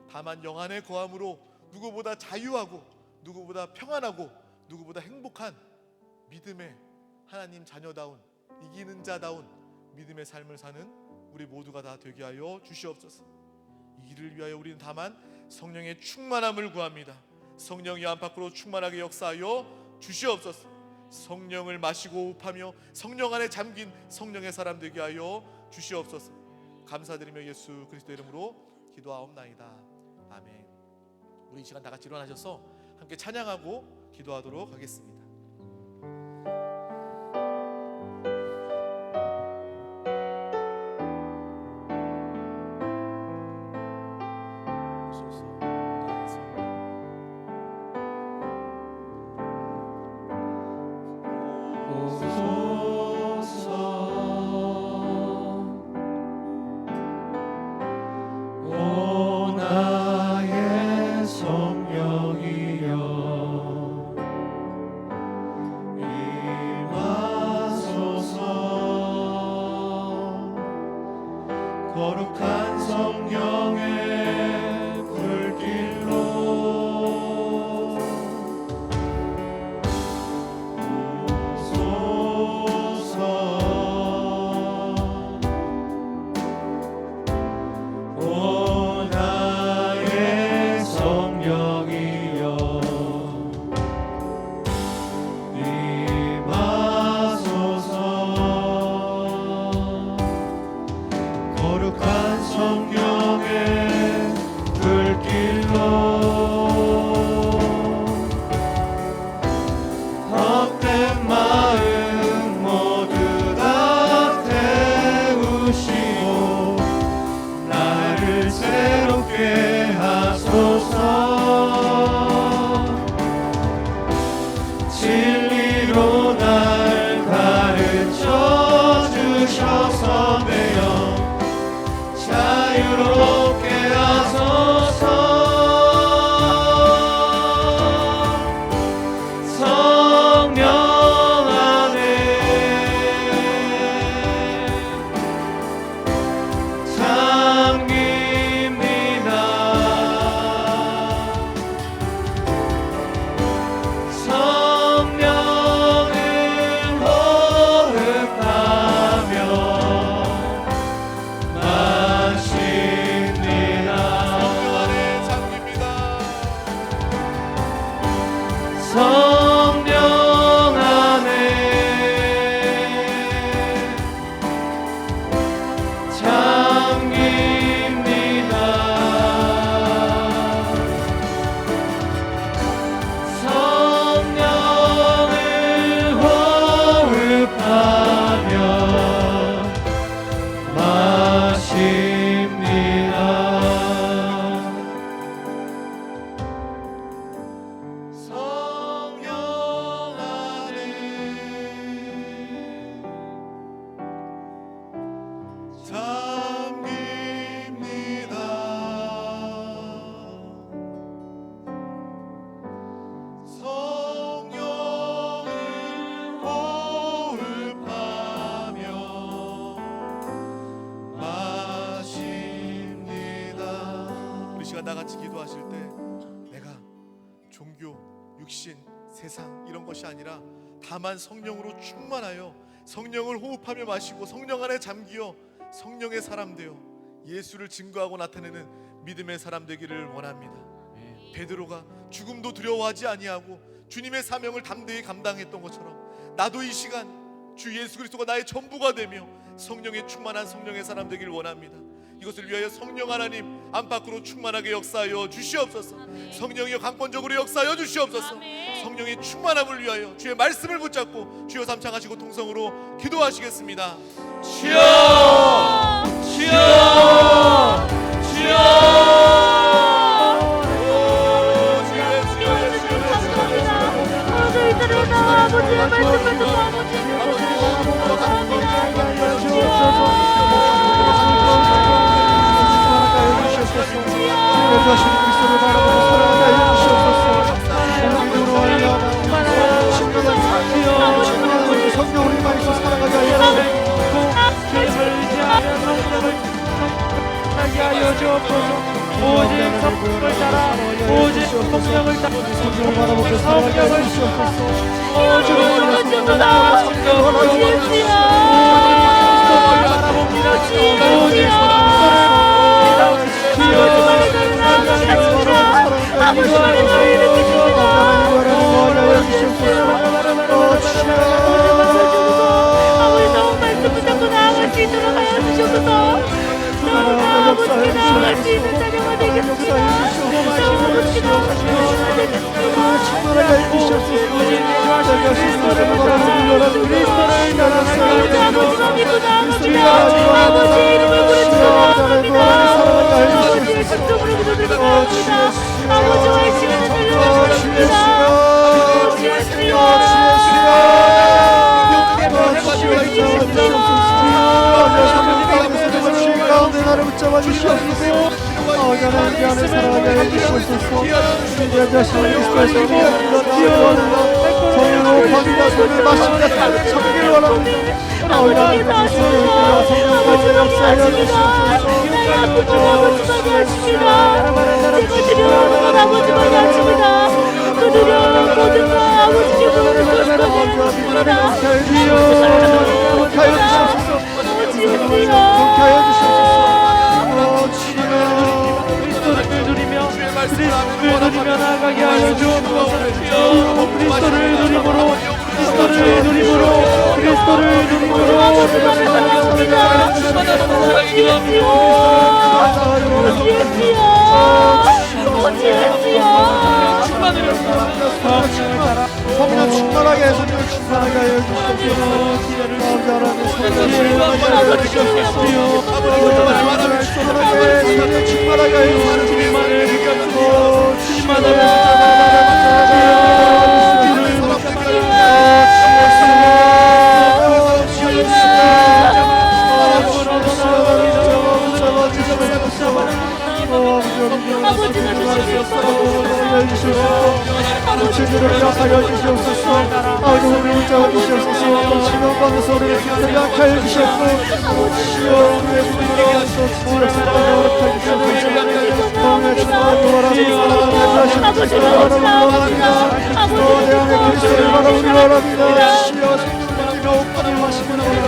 다만 영안의 거함으로 누구보다 자유하고 누구보다 평안하고 누구보다 행복한 믿음의 하나님 자녀다운 이기는 자다운 믿음의 삶을 사는 우리 모두가 다 되게 하여 주시옵소서. 이 일을 위하여 우리는 다만 성령의 충만함을 구합니다. 성령이 안팎으로 충만하게 역사하여 주시옵소서. 성령을 마시고 호흡하며 성령 안에 잠긴 성령의 사람 되게 하여 주시옵소서. 감사드리며 예수 그리스도 이름으로 기도하옵나이다. 아멘. 우리 이 시간 다 같이 일어나셔서 함께 찬양하고 기도하도록 하겠습니다. 오 나의 성령이여 임하소서. 거룩한 성령의 불길로 오 나의 성령이여 임하소서. 거룩한 성령의 불길로 헛된 마음 모두 다 태우시고 나를 새롭게 하소서. 진리로 날 가르쳐 주셔서 매여 자유롭게 하소서. 성령 안에 잠깁니다. 성령을 호흡하며 마십니다. 성령 안에 잠깁니다. 성령 안에 잠깁니다. 성령을 호흡하며 마십니다. 성령 안에 잠깁니다. 성령을 호흡하며 마십니다. 우리 시간 다 같이 기도하실 때 내가 종교, 육신, 세상 이런 것이 아니라 다만 성령으로 충만하여 성령을 호흡하며 마시고 성령 안에 잠기어 성령의 사람 되어 예수를 증거하고 나타내는 믿음의 사람 되기를 원합니다. 베드로가 죽음도 두려워하지 아니하고 주님의 사명을 담대히 감당했던 것처럼 나도 이 시간 주 예수 그리스도가 나의 전부가 되며 성령에 충만한 성령의 사람 되기를 원합니다. 이것을 위하여 성령 하나님 안팎으로 충만하게 역사하여 주시옵소서. 성령이여 강권적으로 역사하여 주시옵소서. 성령의 충만함을 위하여 주의 말씀을 붙잡고 주여 삼창하시고 통성으로 기도하시겠습니다. 주여 주여 주여 아버지의 말씀을 듣고 그리스도를 바라보고 사랑하게 하여 주시옵소서. 믿음으로 말미암아 성령 우리 마음에서 살아가게 하여 주옵소서. 오직 성령을 따라 오직 성령을 따라 성령을 바라보고 살아가게 하여 주시옵소서. 성령을 바라봅니다. 오직 나를 붙잡아 주시옵소서. 하나님 안에 살아가게 하여 주시옵소서. 우리의 자신을 그리스도의 성령으로 성령으로 받으며 손을 마시며 삶을 참기를 원합니다. 하나님 그리스도의 성령으로 역사하여 주시옵소서. 그리스도를 누리며 나아가게 하여 주옵소서. 그리스도를 누림으로 그리스도를 누림으로 그리스도를 누림으로 성령 충만하게 해서 충만하게 하여 주옵소서. 남자라는 성령을 하여 주옵소서. 충만하게 하여 주님을 약하여 주시옵소서. 아버지 우리를 붙잡아 주시옵소서. 지명받는 소리를 듣지 않게 하여 주시옵소서. 주여 우리의 분노로 지역사랑을 허락하여 주시옵소서. 성령의 충만함을 원하시고 사랑하게 하시옵소서. 내 안에 그리스도를 바라보기 원합니다. 주여 생명을 오빠를 마시고 나오는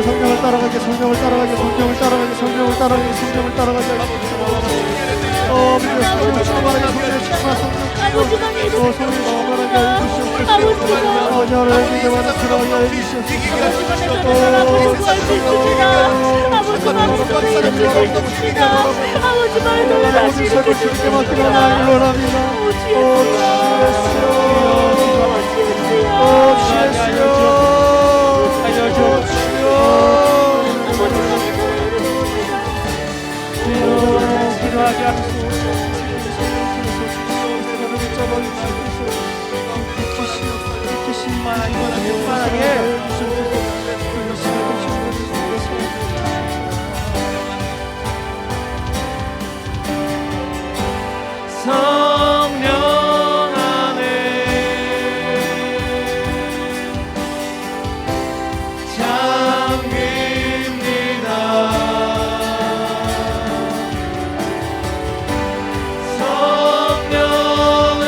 성령을 따라가게 성령을 따라가게 성령을 따라가게 성령을 따라가게 성령을 따라가게 성령을 충만하게 성령을 충만 성령을 충만하게 하여 주시옵소서. 여러 믿음만을 들어가게 하여 주시옵소서. 아버지 설교 주님께 맡기는 아이를 원합니다. 기도하게 충만하게 성령 안에 잠깁니다. 성령을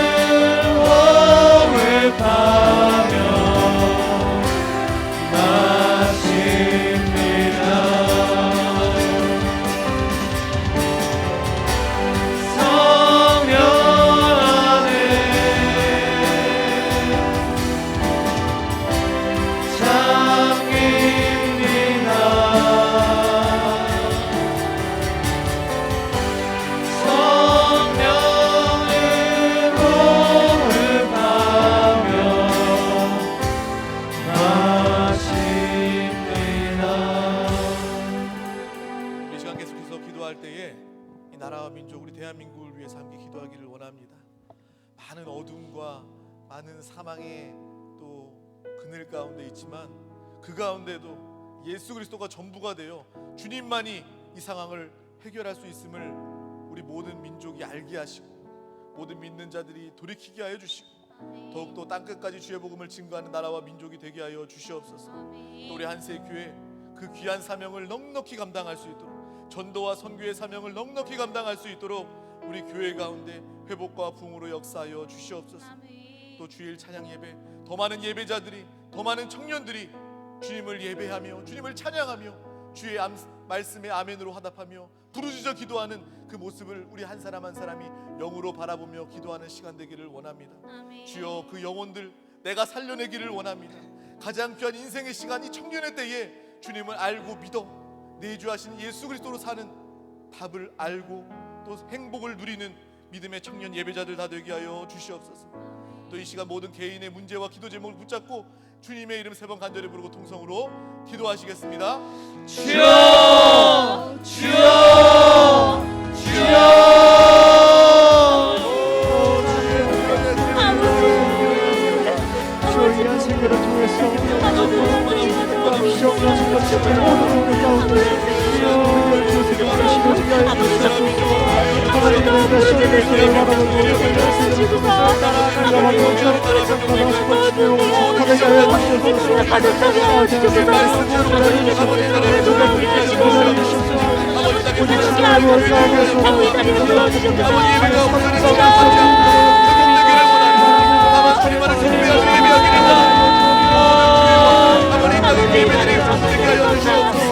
호흡하며 마십니다. 성령 안에 잠깁니다. 성령을 호흡하며 마십니다. 이 시간 계속해서 기도할 때에 이 나라와 민족 우리 대한민국을 위해서 함께 기도하기를 원합니다. 많은 어둠과 많은 사망의 또 그늘 가운데 있지만 그 가운데도 예수 그리스도가 전부가 되어 주님만이 이 상황을 해결할 수 있음을 우리 모든 민족이 알게 하시고 모든 믿는 자들이 돌이키게 하여 주시고 더욱더 땅끝까지 주의 복음을 증거하는 나라와 민족이 되게 하여 주시옵소서. 또 우리 한세교회 그 귀한 사명을 넉넉히 감당할 수 있도록 전도와 선교의 사명을 넉넉히 감당할 수 있도록 우리 교회 가운데 회복과 부흥으로 역사하여 주시옵소서. 또 주일 찬양 예배 더 많은 예배자들이 더 많은 청년들이 주님을 예배하며 주님을 찬양하며 주의 말씀에 아멘으로 화답하며 부르짖어 기도하는 그 모습을 우리 한 사람 한 사람이 영으로 바라보며 기도하는 시간 되기를 원합니다. 주여 그 영혼들 내가 살려내기를 원합니다. 가장 귀한 인생의 시간 이 청년의 때에 주님을 알고 믿어 내주하신 예수 그리스도로 사는 답을 알고 또 행복을 누리는 믿음의 청년 예배자들 다 되게 하여 주시옵소서. 또 이 시간 모든 개인의 문제와 기도 제목을 붙잡고 주님의 이름 3번 간절히 부르고 통성으로 기도하시겠습니다. 주여 주여 주여 주의 귀한 생애를 통해서 시험하신 것들을 모든 가운데 주의 시간이 하나님의 시험을 바라보고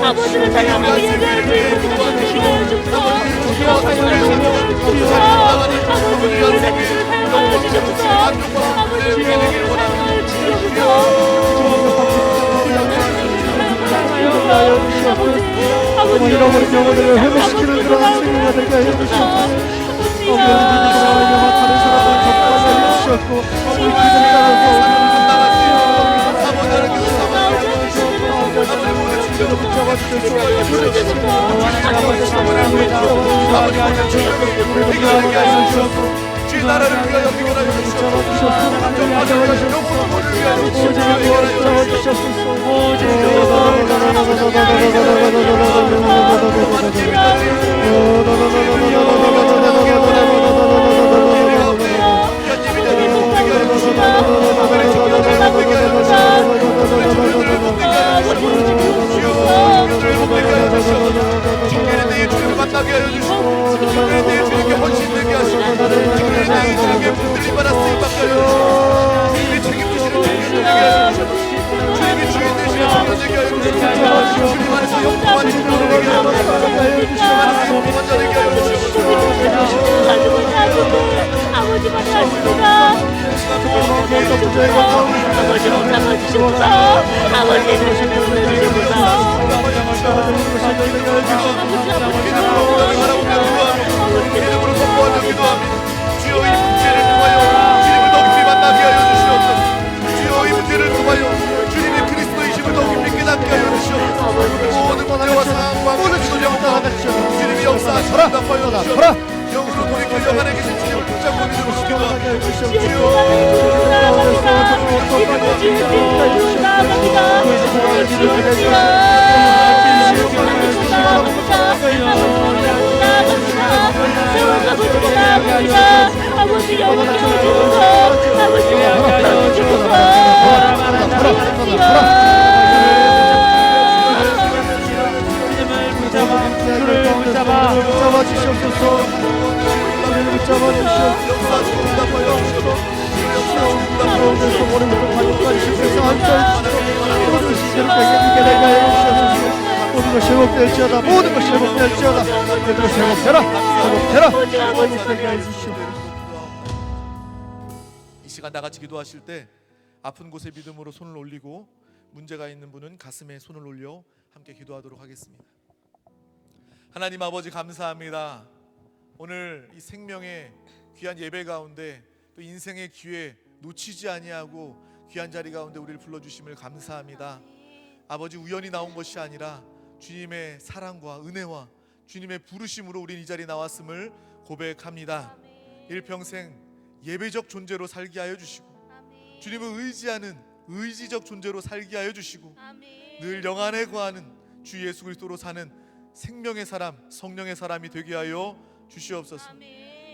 아버지를 사랑하고 예배를 드리고 주시옵소서. 아버지를 사랑하고 주시옵소서. 아버지를 사랑하고 주시옵소서. 아버지 잃어버린 영혼들을 회복시키는 그런 생애가 되게 하여 주시옵소서. 다른 사람을 접하여 주셨고 우리 기도를 따라서 주의 나라를 위하여 기원하여 주님의 내에 주님을 만나게 하여 주시고 주님의 내에 주님께 헌신되게 하시고 주님의 내에 주님께 붙들림받아 쓰임받게 하여 주시고 주님의 책임지시는 주님이 되게 하여 주시고 주님이 주인 되시는 청년 되게 하여 주시고 주님 안에서 영광한 친구를 되게 하여 주시고 주님 안에서 영광한 자 되게 하여 주시고 아버지만이 하십니다. 아버지 용납해 주시옵소서. 아버지 용납해 주시옵소서. 이름으로 선포하며 기도합니다. 주여 이 문제를 통하여 주님을 더 깊이 만나게 하여 주시옵소서. 주여 이 문제를 통하여 주님의 그리스도이심을 더 깊이 깨닫게 하여 주시옵소서. 모든 문제와 상황과 모든 기도력과 주님의 역사하시는 답하여 주시옵소서. 영으로 돌이켜 영 안에 계신 주님을 붙잡고 믿음으로 기도하며 주여 원합니다. 아버지 영원 깨워주소서. 아버지 영원 깨워주소서. 붙잡아 주시옵소서. 주를 붙잡아 주시옵소서. 오늘부터 오늘부터 관용까지 주셔서 안수하여 모든 시대를 깨게 되게 하여 주시옵소서. 모든 것이 회복될지어다. 모든 것이 회복될지어다. 모든 것이 회복되라. 회복되라. 회복되게 하여 주시옵소서. 이 시간 다 같이 기도하실 때 아픈 곳에 믿음으로 손을 올리고 문제가 있는 분은 가슴에 손을 올려 함께 기도하도록 하겠습니다. 하나님 아버지 감사합니다. 오늘 이 생명의 귀한 예배 가운데 또 인생의 기회 놓치지 아니하고 귀한 자리 가운데 우리를 불러주심을 감사합니다. 아버지 우연히 나온 것이 아니라 주님의 사랑과 은혜와 주님의 부르심으로 우린 이 자리에 나왔음을 고백합니다. 일평생 예배적 존재로 살게 하여 주시고 주님을 의지하는 의지적 존재로 살게 하여 주시고 늘 영안에 거하는 주 예수 그리스도로 사는 생명의 사람, 성령의 사람이 되게 하여 주시옵소서.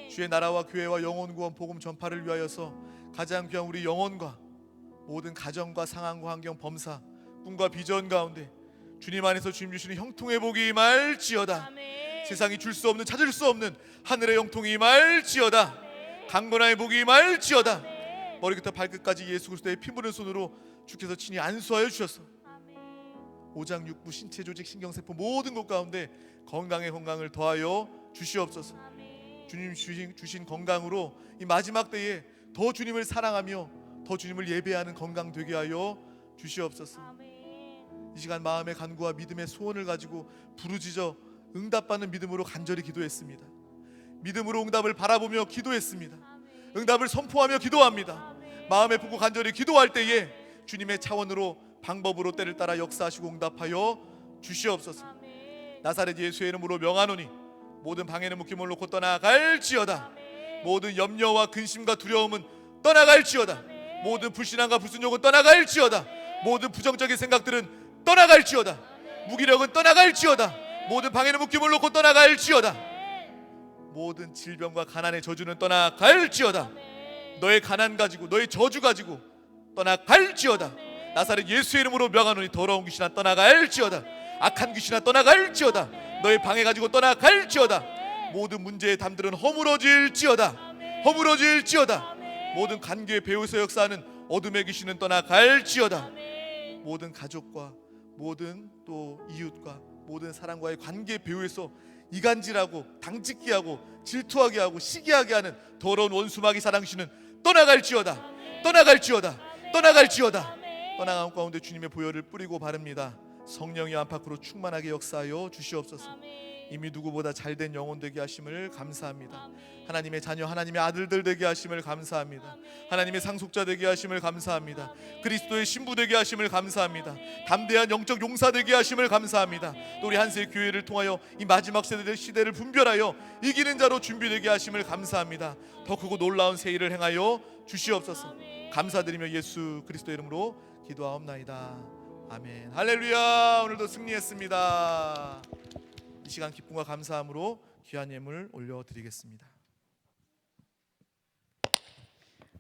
주의 나라와 교회와 영혼 구원 복음 전파를 위하여서 가장 귀한 우리 영혼과 모든 가정과 상황과 환경 범사 꿈과 비전 가운데 주님 안에서 주님 주시는 형통의 복이 임할지어다. 세상이 줄 수 없는 찾을 수 없는 하늘의 형통이 임할지어다. 강건함의 복이 임할지어다. 머리부터 발끝까지 예수 그리스도의 피 묻은 손으로 주께서 친히 안수하여 주셔서 오장 육부 신체 조직 신경세포 모든 것 가운데 건강을 더하여 주시옵소서. 주님 주신 건강으로 이 마지막 때에 더 주님을 사랑하며 더 주님을 예배하는 건강 되게 하여 주시옵소서. 이 시간 마음의 간구와 믿음의 소원을 가지고 부르짖어 응답받는 믿음으로 간절히 기도했습니다. 믿음으로 응답을 바라보며 기도했습니다. 응답을 선포하며 기도합니다. 마음에 품고 간절히 기도할 때에 주님의 차원으로 방법으로 때를 따라 역사하시고 응답하여 주시옵소서. 나사렛 예수의 이름으로 명하노니 모든 방해는 묶임을 놓고 떠나갈지어다. 모든 염려와 근심과 두려움은 떠나갈지어다. 모든 불신앙과 불순종은 떠나갈지어다. 모든 부정적인 생각들은 떠나갈지어다. 무기력은 떠나갈지어다. 모든 방해는 묶임을 놓고 떠나갈지어다. 모든 질병과 가난의 저주는 떠나갈지어다. 너의 가난 가지고 너의 저주 가지고 떠나갈지어다. 나사렛 예수의 이름으로 명하노니 더러운 귀신아 떠나갈지어다. 악한 귀신아 떠나갈지어다. 너의 방해 가지고 떠나갈지어다. 모든 문제의 담들은 허물어질지어다. 허물어질지어다. 모든 관계의 배후에서 역사하는 어둠의 귀신은 떠나갈지어다. 모든 가족과 모든 또 이웃과 모든 사람과의 관계 배후에서 이간질하고 당짓기하고 질투하게 하고 시기하게 하는 더러운 원수마귀 사랑신은 떠나갈지어다. 떠나갈지어다. 떠나갈지어다. 떠나간 가운데 주님의 보혈을 뿌리고 바릅니다. 성령이 안팎으로 충만하게 역사하여 주시옵소서. 이미 누구보다 잘된 영혼 되게 하심을 감사합니다. 하나님의 자녀 하나님의 아들들 되게 하심을 감사합니다. 하나님의 상속자 되게 하심을 감사합니다. 그리스도의 신부 되게 하심을 감사합니다. 담대한 영적 용사 되게 하심을 감사합니다. 또 우리 한세 교회를 통하여 이 마지막 세대의 시대를 분별하여 이기는 자로 준비되게 하심을 감사합니다. 더 크고 놀라운 새 일을 행하여 주시옵소서. 감사드리며 예수 그리스도 이름으로 기도하옵나이다. 아멘. 할렐루야. 오늘도 승리했습니다. 이 시간 기쁨과 감사함으로 귀한 예물 올려드리겠습니다.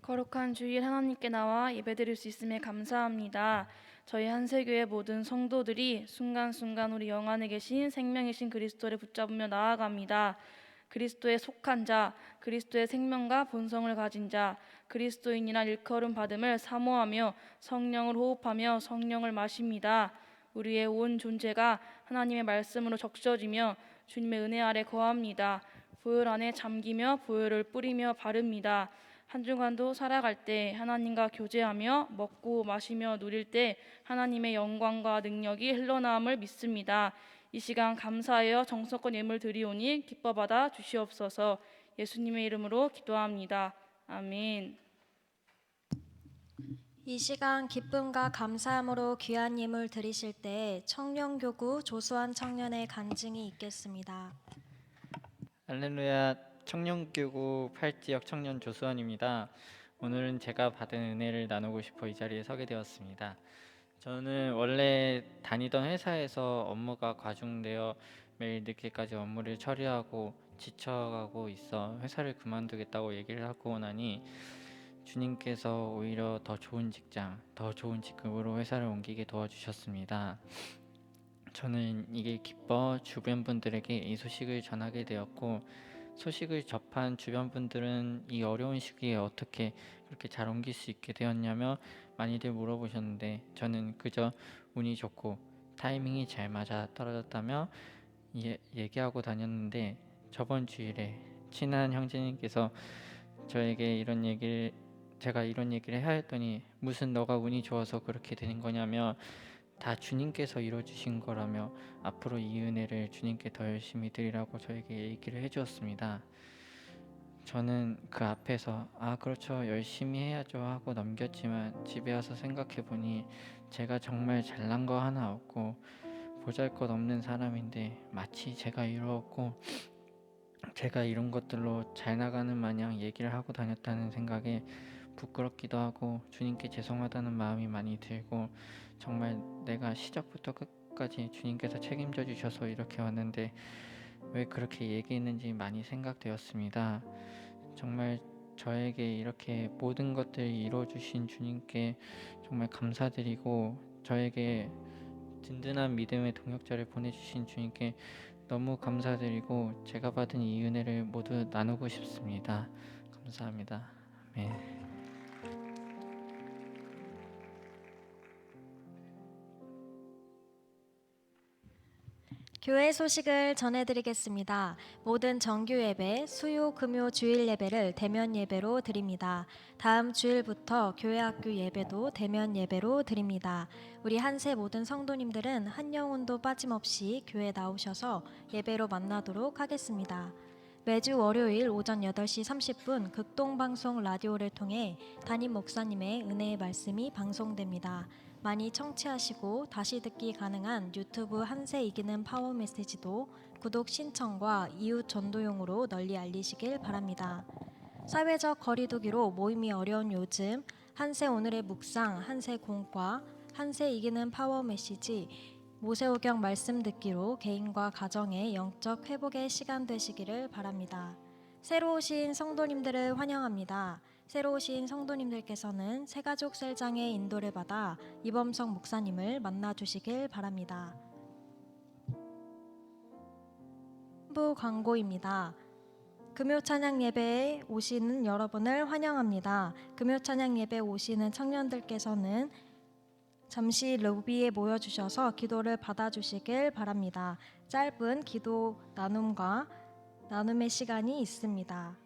거룩한 주일 하나님께 나와 예배드릴 수 있음에 감사합니다. 저희 한세교회 모든 성도들이 순간순간 우리 영안에 계신 생명이신 그리스도를 붙잡으며 나아갑니다. 그리스도에 속한 자, 그리스도의 생명과 본성을 가진 자, 그리스도인이란 일컬음 받음을 사모하며 성령을 호흡하며 성령을 마십니다. 우리의 온 존재가 하나님의 말씀으로 적셔지며 주님의 은혜 아래 거합니다. 보혈 안에 잠기며 보혈을 뿌리며 바릅니다. 한 주간도 살아갈 때 하나님과 교제하며 먹고 마시며 누릴 때 하나님의 영광과 능력이 흘러나옴을 믿습니다. 이 시간 감사하여 정성껏 예물 드리오니 기뻐 받아 주시옵소서. 예수님의 이름으로 기도합니다. 아멘. 이 시간 기쁨과 감사함으로 귀한 예물 드리실 때 청년교구 조수한 청년의 간증이 있겠습니다. 할렐루야. 청년교구 8지역 청년 조수원입니다. 오늘은 제가 받은 은혜를 나누고 싶어 이 자리에 서게 되었습니다. 저는 원래 다니던 회사에서 업무가 과중되어 매일 늦게까지 업무를 처리하고 지쳐가고 있어 회사를 그만두겠다고 얘기를 하고 나니 주님께서 오히려 더 좋은 직장, 더 좋은 직급으로 회사를 옮기게 도와주셨습니다. 저는 이게 기뻐 주변 분들에게 이 소식을 전하게 되었고, 소식을 접한 주변 분들은 이 어려운 시기에 어떻게 그렇게 잘 옮길 수 있게 되었냐며 많이들 물어보셨는데, 저는 그저 운이 좋고 타이밍이 잘 맞아 떨어졌다며 얘기하고 다녔는데, 저번 주일에 친한 형제님께서 저에게 제가 이런 얘기를 해야 했더니 무슨 너가 운이 좋아서 그렇게 되는 거냐며 다 주님께서 이뤄주신 거라며 앞으로 이 은혜를 주님께 더 열심히 드리라고 저에게 얘기를 해주었습니다. 저는 그 앞에서 그렇죠, 열심히 해야죠 하고 넘겼지만, 집에 와서 생각해보니 제가 정말 잘난 거 하나 없고 보잘것없는 사람인데 마치 제가 이루었고 제가 이런 것들로 잘 나가는 마냥 얘기를 하고 다녔다는 생각에 부끄럽기도 하고 주님께 죄송하다는 마음이 많이 들고, 정말 내가 시작부터 끝까지 주님께서 책임져 주셔서 이렇게 왔는데 왜 그렇게 얘기했는지 많이 생각되었습니다. 정말 저에게 이렇게 모든 것들을 이루어주신 주님께 정말 감사드리고, 저에게 든든한 믿음의 동역자를 보내주신 주님께 너무 감사드리고, 제가 받은 이 은혜를 모두 나누고 싶습니다. 감사합니다. 아멘. 교회 소식을 전해드리겠습니다. 모든 정규 예배, 수요, 금요, 주일 예배를 대면 예배로 드립니다. 다음 주일부터 교회 학교 예배도 대면 예배로 드립니다. 우리 한세 모든 성도님들은 한 영혼도 빠짐없이 교회에 나오셔서 예배로 만나도록 하겠습니다. 매주 월요일 오전 8시 30분 극동방송 라디오를 통해 담임 목사님의 은혜의 말씀이 방송됩니다. 많이 청취하시고 다시 듣기 가능한 유튜브 한세 이기는 파워 메시지도 구독 신청과 이웃 전도용으로 널리 알리시길 바랍니다. 사회적 거리두기로 모임이 어려운 요즘 한세 오늘의 묵상, 한세 공과, 한세 이기는 파워 메시지, 모세오경 말씀 듣기로 개인과 가정의 영적 회복의 시간 되시기를 바랍니다. 새로 오신 성도님들을 환영합니다. 새로 오신 성도님들께서는 새가족 셀장의 인도를 받아 이범석 목사님을 만나주시길 바랍니다. 부 광고입니다. 금요 찬양 예배에 오시는 여러분을 환영합니다. 금요 찬양 예배에 오시는 청년들께서는 잠시 로비에 모여주셔서 기도를 받아주시길 바랍니다. 짧은 기도 나눔의 시간이 있습니다.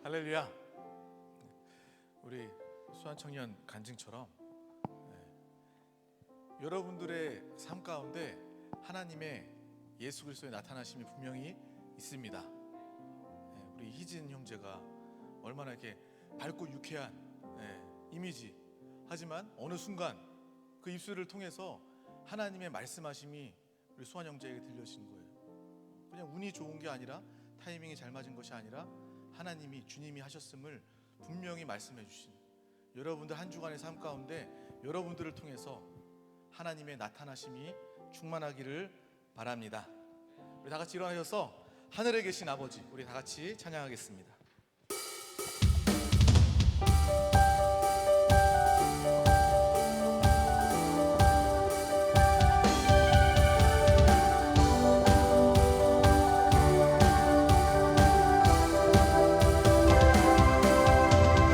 할렐루야. 우리 수완청년 간증처럼 여러분들의 삶 가운데 하나님의 예수 그리스도의 나타나심이 분명히 있습니다. 우리 희진 형제가 얼마나 이렇게 밝고 유쾌한 이미지, 하지만 어느 순간 그 입술을 통해서 하나님의 말씀하심이 우리 수완 형제에게 들려진 거예요. 그냥 운이 좋은 게 아니라, 타이밍이 잘 맞은 것이 아니라 하나님이, 주님이 하셨음을 분명히 말씀해 주신, 여러분들 한 주간의 삶 가운데 여러분들을 통해서 하나님의 나타나심이 충만하기를 바랍니다. 우리 다 같이 일어나셔서 하늘에 계신 아버지, 우리 다 같이 찬양하겠습니다.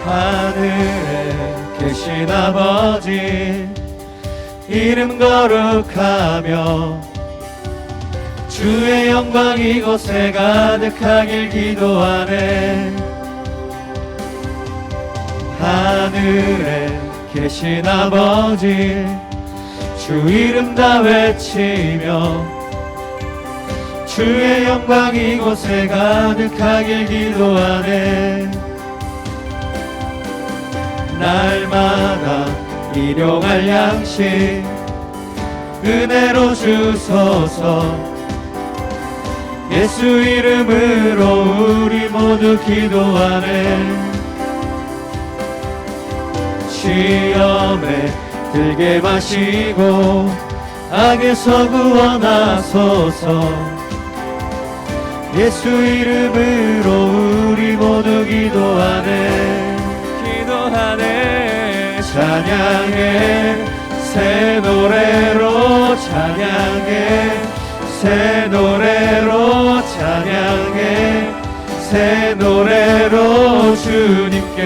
하늘에 계신 아버지, 이름 거룩하며 주의 영광 이곳에 가득하길 기도하네. 하늘에 계신 아버지, 주 이름 다 외치며 주의 영광 이곳에 가득하길 기도하네. 날마다 일용할 양식 은혜로 주소서. 예수 이름으로 우리 모두 기도하네. 시험에 들게 마시고 악에서 구원하소서. 예수 이름으로 우리 모두 기도하네 찬양해 새 노래로 찬양해 새 노래로 찬양해 새 노래로 주님께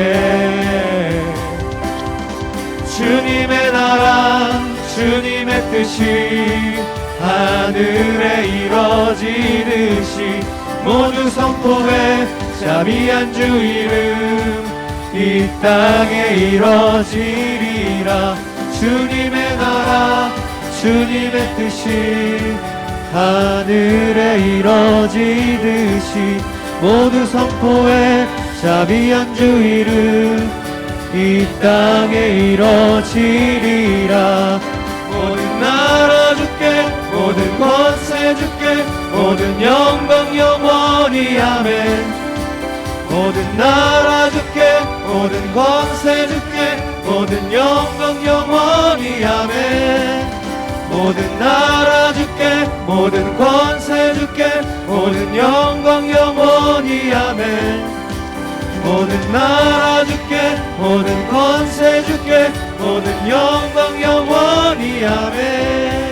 주님의 나라 주님의 뜻이 하늘에 이뤄지듯이 모두 선포해 자비한 주 이름 이 땅에 이뤄지리라 주님의 나라 주님의 뜻이 하늘에 이뤄지듯이 모두 선포해 자비한 주 이름 이 땅에 이뤄지리라 모든 나라 주께 모든 권세 주께 모든 영광 영원히 아멘 모든 나라 주께 모든 권세 주께 모든 영광 영원히 아멘 모든 나라 주께 모든 권세 주께 모든 영광 영원히 아멘 모든 나라 주께 모든 권세 주께 모든 영광 영원히 아멘.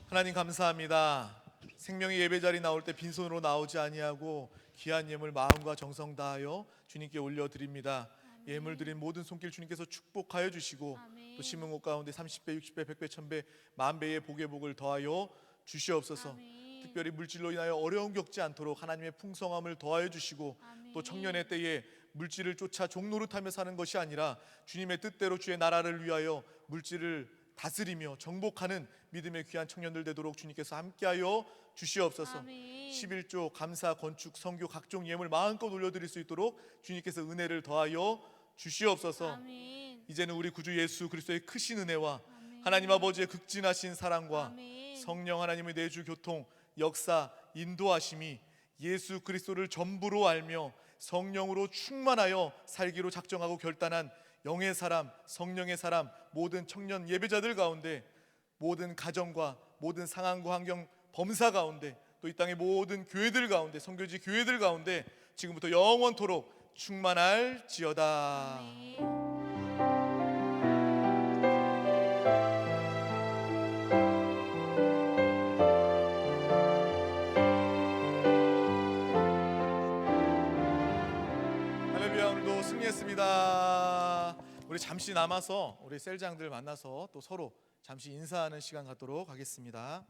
하나님 감사합니다. 생명의 예배자리 나올 때 빈손으로 나오지 아니하고 귀한 예물 마음과 정성 다하여 주님께 올려드립니다. 예물 드린 모든 손길 주님께서 축복하여 주시고 또 심은 곳 가운데 30배, 60배, 100배, 1000배, 만배의 복의 복을 더하여 주시옵소서. 특별히 물질로 인하여 어려움 겪지 않도록 하나님의 풍성함을 더하여 주시고 또 청년의 때에 물질을 쫓아 종노릇하며 사는 것이 아니라 주님의 뜻대로 주의 나라를 위하여 물질을 다스리며 정복하는 믿음의 귀한 청년들 되도록 주님께서 함께하여 주시옵소서. 11조 감사 건축 선교 각종 예물 마음껏 올려드릴 수 있도록 주님께서 은혜를 더하여 주시옵소서. 이제는 우리 구주 예수 그리스도의 크신 은혜와 하나님 아버지의 극진하신 사랑과 성령 하나님의 내주 교통 역사 인도하심이 예수 그리스도를 전부로 알며 성령으로 충만하여 살기로 작정하고 결단한 영의 사람 성령의 사람 모든 청년 예배자들 가운데 모든 가정과 모든 상황과 환경 범사 가운데 또 이 땅의 모든 교회들 가운데 선교지 교회들 가운데 지금부터 영원토록 충만할지어다. 할렐루야. 오늘도 승리했습니다. 우리 잠시 남아서 우리 셀장들 만나서 또 서로 잠시 인사하는 시간 갖도록 하겠습니다.